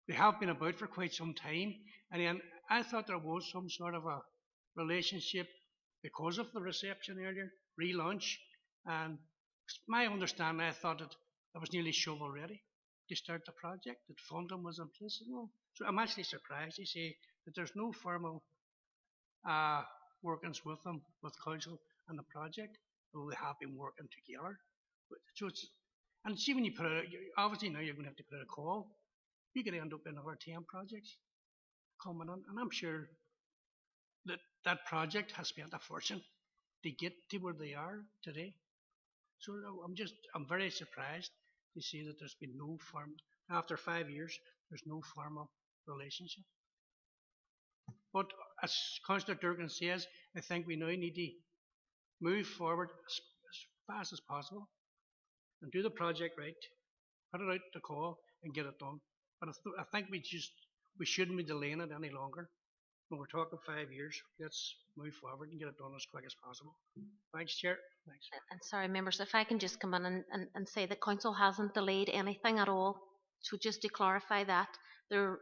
they have been about for quite some time. And then I thought there was some sort of a relationship because of the reception earlier, relaunch. And my understanding, I thought that it was nearly shovel ready to start the project, that funding was in place and all. So I'm actually surprised to say that there's no formal workings with them, with council and the project, although they have been working together. So it's, and see when you put it, obviously now you're going to have to put out a call. You could end up in another 10 projects coming on, and I'm sure that that project has spent a fortune to get to where they are today. So I'm very surprised to see that there's been no after 5 years, there's no formal relationship. But as Councillor Durgan says, I think we now need to move forward as fast as possible and do the project right, put it out to call and get it done. But I think we shouldn't be delaying it any longer. When we're talking 5 years, let's move forward and get it done as quick as possible. Thanks, Chair. Thanks. And sorry, members, if I can just come in and say that Council hasn't delayed anything at all. So just to clarify that,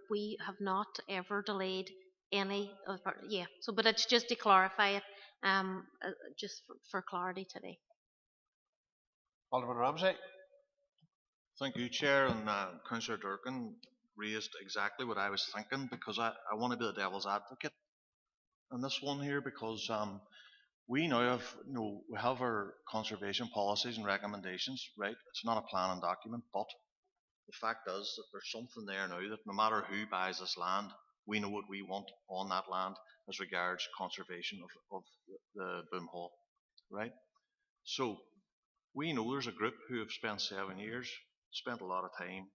we have not ever delayed any of our, yeah. So, but it's just to clarify it, just for clarity today. Alderman Ramsay. Thank you, Chair, and Councillor Durkin raised exactly what I was thinking, because I want to be the devil's advocate on this one here, because we now have, we have our conservation policies and recommendations, right? It's not a planning document, but the fact is that there's something there now that no matter who buys this land, we know what we want on that land as regards conservation of the boom hall, right? So we know there's a group who have spent 7 years, spent a lot of time,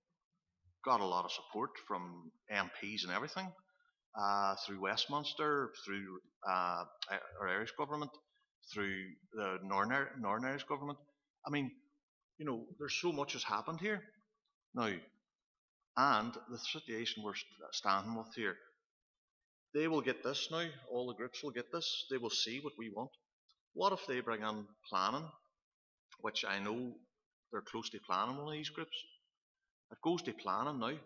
got a lot of support from MPs and everything, through Westminster, through our Irish government, through the Northern Irish government. I mean, there's so much has happened here now, and the situation we're standing with here, they will get this now, all the groups will get this, they will see what we want. What if they bring in planning, which I know they're close to planning one of these groups? It goes to planning now,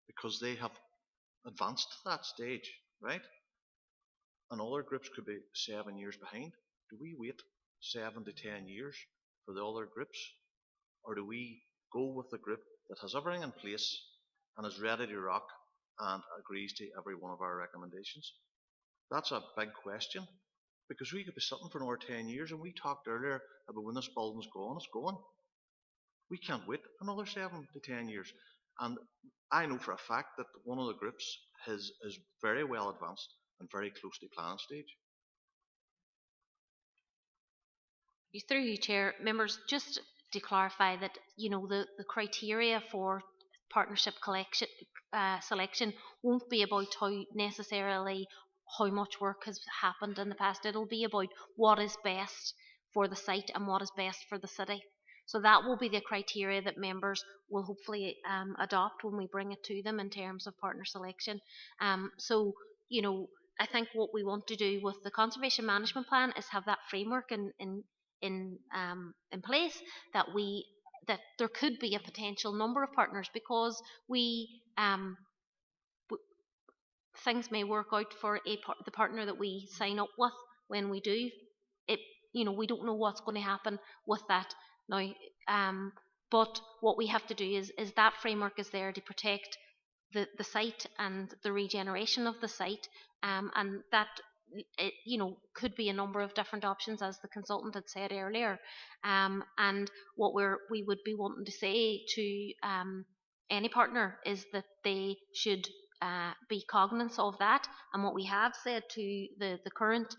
because they have advanced to that stage, right? And other groups could be 7 years behind. Do we wait 7 to 10 years for the other groups? Or do we go with the group that has everything in place and is ready to rock and agrees to every one of our recommendations? That's a big question, because we could be sitting for another 10 years, and we talked earlier about when this building's going, it's going. We can't wait another 7 to 10 years. And I know for a fact that one of the groups is very well advanced and very close to planning stage. Through you, Chair, members, just to clarify that the criteria for partnership selection won't be about how much work has happened in the past. It'll be about what is best for the site and what is best for the city. So that will be the criteria that members will hopefully adopt when we bring it to them in terms of partner selection. So I think what we want to do with the conservation management plan is have that framework in place, that there could be a potential number of partners, because things may work out for the partner that we sign up with. When we do it, we don't know what's going to happen with that now, but what we have to do is that framework is there to protect the site and the regeneration of the site, and that could be a number of different options, as the consultant had said earlier, and what we would be wanting to say to any partner is that they should be cognizant of that. And what we have said to the current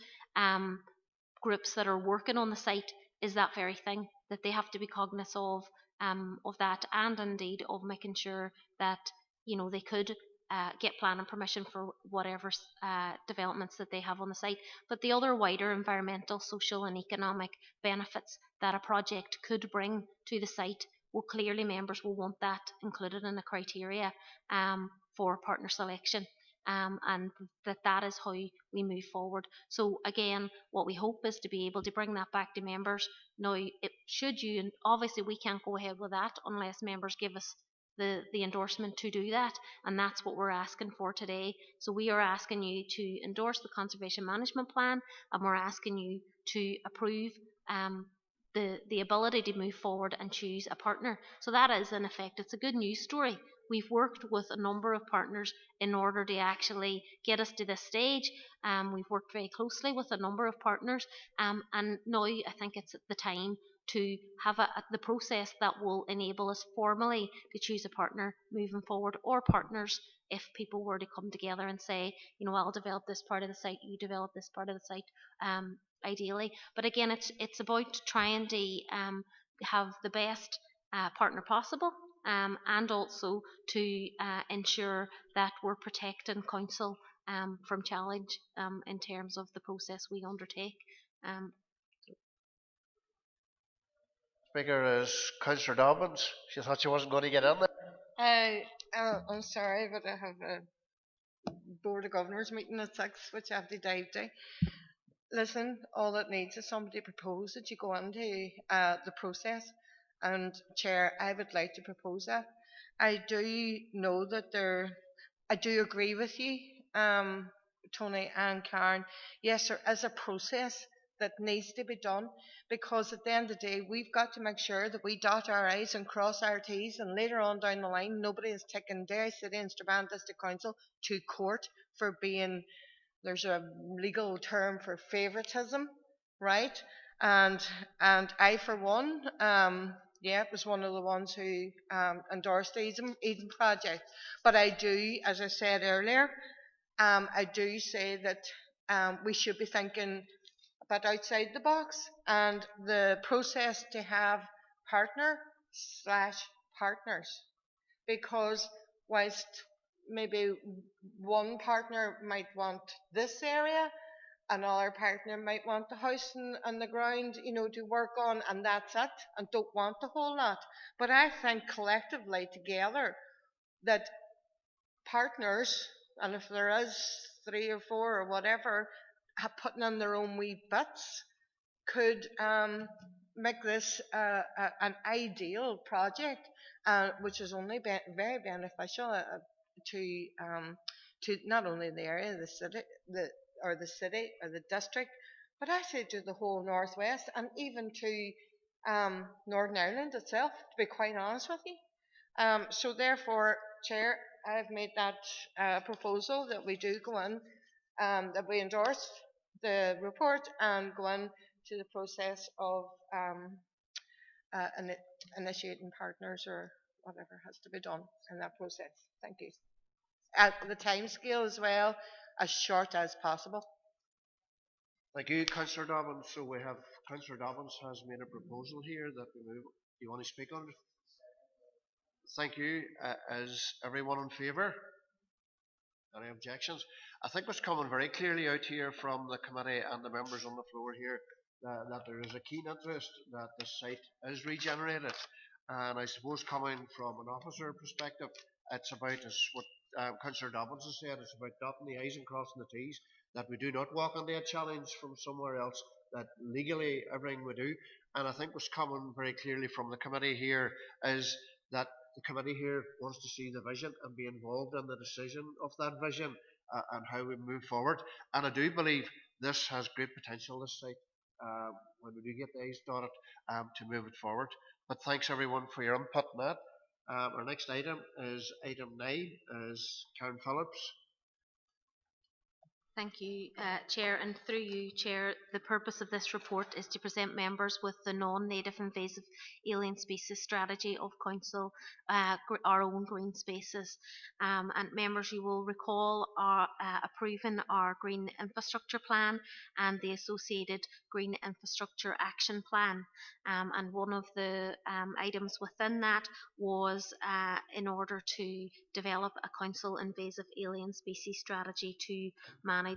groups that are working on the site is that very thing, that they have to be cognizant of that, and indeed of making sure that they could get planning permission for whatever developments that they have on the site. But the other wider environmental, social and economic benefits that a project could bring to the site, well, clearly members will want that included in the criteria for partner selection, and that is how we move forward. So again, what we hope is to be able to bring that back to members. Now, and obviously we can't go ahead with that unless members give us the endorsement to do that, and that's what we're asking for today. So we are asking you to endorse the conservation management plan, and we're asking you to approve the ability to move forward and choose a partner. So that is, in effect, it's a good news story. we've worked with a number of partners in order to actually get us to this stage. We've worked very closely with a number of partners, and now I think it's the time to have the process that will enable us formally to choose a partner moving forward, or partners if people were to come together and say, I'll develop this part of the site, you develop this part of the site, ideally. But again, it's about trying to have the best partner possible, and also to ensure that we're protecting council from challenge in terms of the process we undertake. Speaker is Councillor Dobbins. She thought she wasn't going to get in there. I'm sorry, but I have a Board of Governors meeting at 6, which I have to dive to. Listen, all it needs is somebody to propose that you go into the process. And Chair, I would like to propose that. I do know that I do agree with you, Tony and Karen. Yes, there is a process that needs to be done, because at the end of the day, we've got to make sure that we dot our I's and cross our T's, and later on down the line, nobody is taking Derry City and Strabane District Council to court for being, there's a legal term for favouritism, right? And I, for one, was one of the ones who endorsed the Eden project. But I do, as I said earlier, I do say that we should be thinking about outside the box, and the process to have partner/partners, because whilst maybe one partner might want this area, another partner might want the house and the ground, to work on, and that's it, and don't want the whole lot. But I think collectively together that partners, and if there is 3 or 4 or whatever, putting in their own wee bits, could make this an ideal project, which is only very beneficial to not only the area, the city, the district, but actually to the whole northwest, and even to Northern Ireland itself, to be quite honest with you. So therefore, Chair, I've made that proposal that we do go in, that we endorse the report and go in to the process of initiating partners or whatever has to be done in that process. Thank you. At the time scale as well, as short as possible. Thank you, Councillor Dobbins. So we have Councillor Dobbins has made a proposal here that we move. Do you want to speak on it? Thank you. Is everyone in favour? Any objections? I think what's coming very clearly out here from the committee and the members on the floor here, that there is a keen interest that the site is regenerated. And I suppose coming from an officer perspective, it's about, as what Councillor Dobbins has said, it's about dotting the I's and crossing the T's, that we do not walk into a challenge from somewhere else, that legally everything we do. And I think what's coming very clearly from the committee here is that the committee here wants to see the vision and be involved in the decision of that vision and how we move forward. And I do believe this has great potential, this site, when we do get the I's dotted, to move it forward. But thanks everyone for your input on that. Our next item is item 9, is Karen Phillips. Thank you, Chair, and through you, Chair, the purpose of this report is to present members with the non-native invasive alien species strategy of Council, our own green spaces. And members, you will recall our approving our green infrastructure plan and the associated green infrastructure action plan. And one of the items within that was in order to develop a Council invasive alien species strategy to manage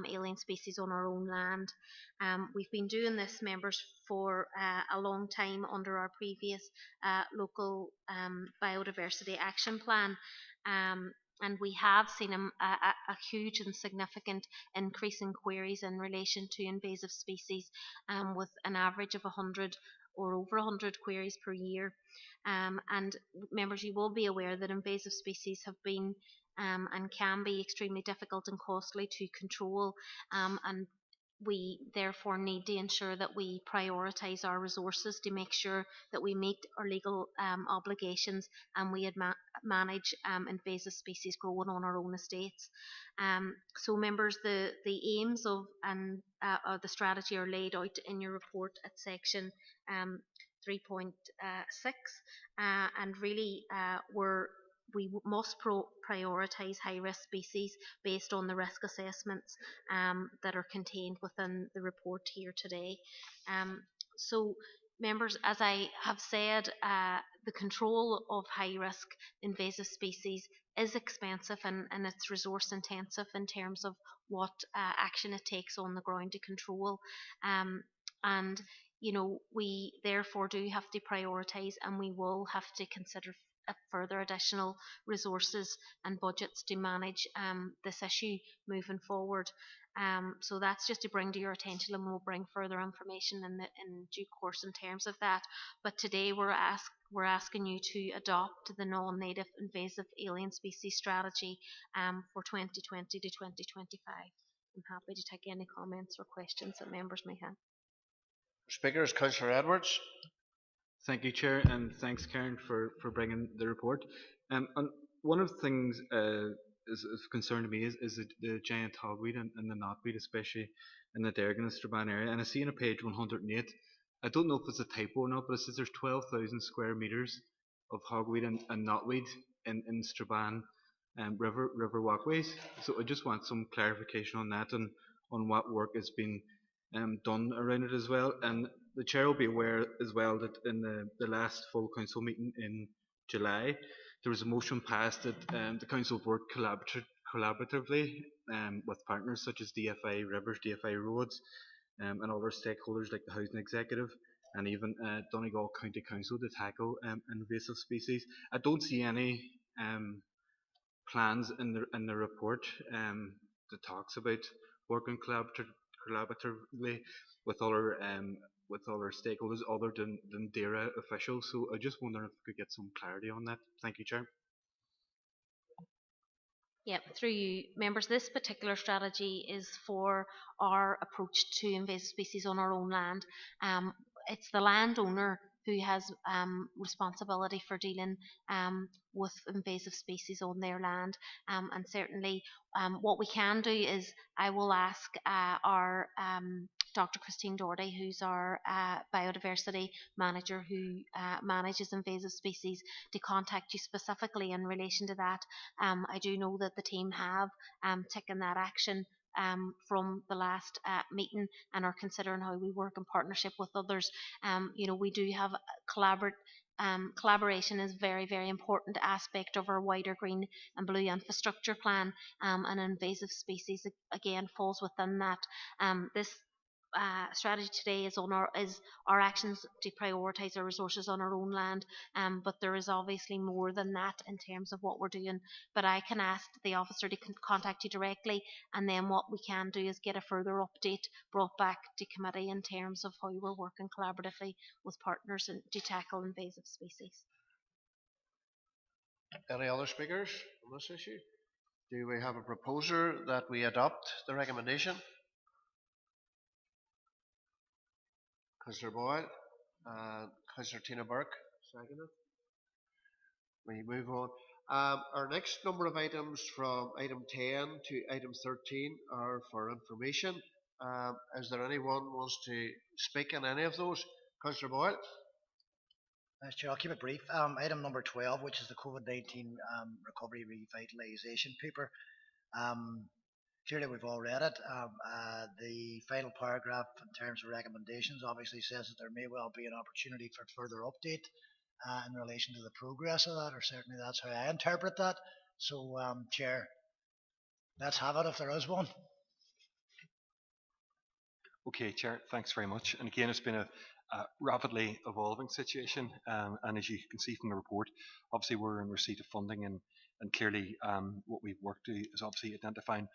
alien species on our own land. We've been doing this, members, for a long time under our previous local biodiversity action plan. And we have seen a huge and significant increase in queries in relation to invasive species, with an average of 100 or over 100 queries per year. And members, you will be aware that invasive species have been and can be extremely difficult and costly to control, and we therefore need to ensure that we prioritise our resources to make sure that we meet our legal obligations and we manage invasive species growing on our own estates. So members, the aims of the strategy are laid out in your report at section 3.6, and really we must prioritise high-risk species based on the risk assessments that are contained within the report here today. So, members, as I have said, the control of high-risk invasive species is expensive and it's resource intensive in terms of what action it takes on the ground to control. And we therefore do have to prioritise, and we will have to consider further additional resources and budgets to manage this issue moving forward. So that's just to bring to your attention, and we'll bring further information in due course in terms of that. But today we're asking you to adopt the non-native invasive alien species strategy for 2020 to 2025. I'm happy to take any comments or questions that members may have. Speaker is Councillor Edwards. Thank you, Chair, and thanks, Karen, for bringing the report. And one of the things is concern to me is the giant hogweed and the knotweed, especially in the Dergan and Strabane area. And I see on page 108, I don't know if it's a typo or not, but it says there's 12,000 square metres of hogweed and knotweed in Strabane river walkways. So I just want some clarification on that and on what work has been done around it as well. And the Chair will be aware as well that in the last full council meeting in July, there was a motion passed that the council have worked collaboratively with partners such as DFI Rivers, DFI Roads, and other stakeholders like the Housing Executive and even Donegal County Council to tackle invasive species. I don't see any plans in the report that talks about working collaboratively with other stakeholders other than DERA officials. So I just wonder if we could get some clarity on that. Thank you, Chair. Yep, through you, members, this particular strategy is for our approach to invasive species on our own land. It's the landowner who has responsibility for dealing with invasive species on their land. And certainly what we can do is I will ask our Dr. Christine Doherty, who's our biodiversity manager who manages invasive species, to contact you specifically in relation to that. I do know that the team have taken that action from the last meeting and are considering how we work in partnership with others. We do have collaboration is very, very important aspect of our wider green and blue infrastructure plan, and invasive species again falls within that. This strategy today is our actions to prioritise our resources on our own land, but there is obviously more than that in terms of what we're doing. But I can ask the officer to contact you directly, and then what we can do is get a further update brought back to committee in terms of how we're working collaboratively with partners to tackle invasive species. Any other speakers on this issue? Do we have a proposer that we adopt the recommendation? Councillor Boyle, Councillor Tina Burke, seconded. We move on. Our next number of items from item 10 to item 13 are for information. Is there anyone who wants to speak on any of those? Councillor Boyle. Thanks, Chair. I'll keep it brief. Item number 12, which is the COVID-19 recovery revitalisation paper. Clearly, we've all read it. The final paragraph in terms of recommendations obviously says that there may well be an opportunity for further update in relation to the progress of that, or certainly that's how I interpret that. So, Chair, let's have it if there is one. Okay, Chair, thanks very much. And again, it's been a rapidly evolving situation, and as you can see from the report, obviously we're in receipt of funding, and clearly what we've worked to is obviously identifying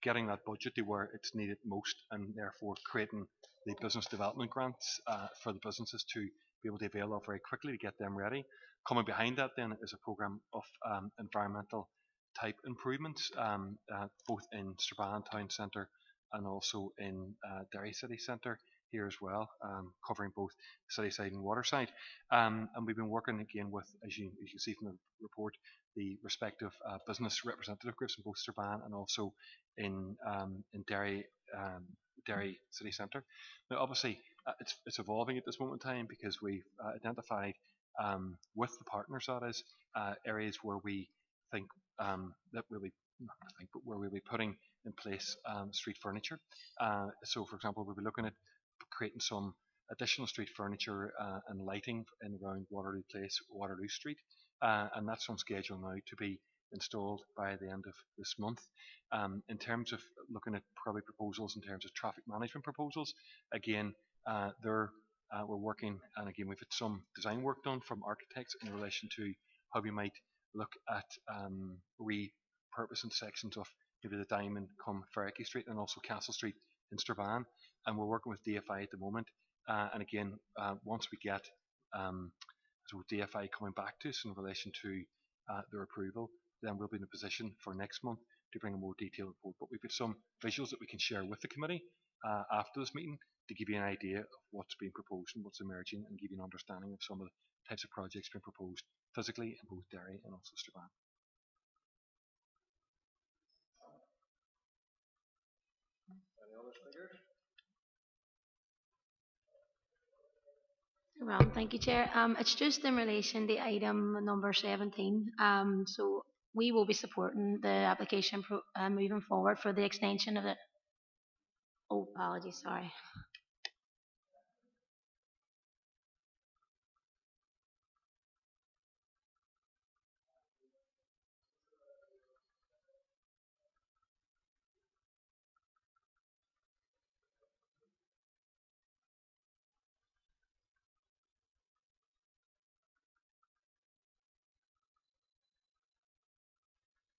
getting that budget to where it's needed most, and therefore creating the business development grants for the businesses to be able to avail of very quickly to get them ready. Coming behind that then is a programme of environmental type improvements, both in Strabane Town Centre and also in Derry City Centre here as well, covering both city side and water side. And we've been working again with, as you can see from the report, the respective business representative groups in both Strabane and also in Derry City Centre. Now, obviously, it's evolving at this moment in time because we've identified with the partners, that is, areas where we think that we'll be not think, but where we'll be putting in place street furniture. So, for example, we'll be looking at creating some additional street furniture and lighting in around Waterloo Place, Waterloo Street, and that's on schedule now to be installed by the end of this month. In terms of looking at probably proposals in terms of traffic management proposals, again, we're working, and again we've had some design work done from architects in relation to how we might look at repurposing sections of maybe the Diamond come Ferricky Street and also Castle Street in Strabane, and we're working with DFI at the moment. And again, once we get DFI coming back to us in relation to their approval, then we'll be in a position for next month to bring a more detailed report. But we've got some visuals that we can share with the committee after this meeting to give you an idea of what's being proposed and what's emerging, and give you an understanding of some of the types of projects being proposed physically in both Derry and also Strabane. Any other speakers? Well, thank you, Chair. It's just in relation to item number 17. So we will be supporting the application moving forward for the extension of the. Oh, apologies, sorry.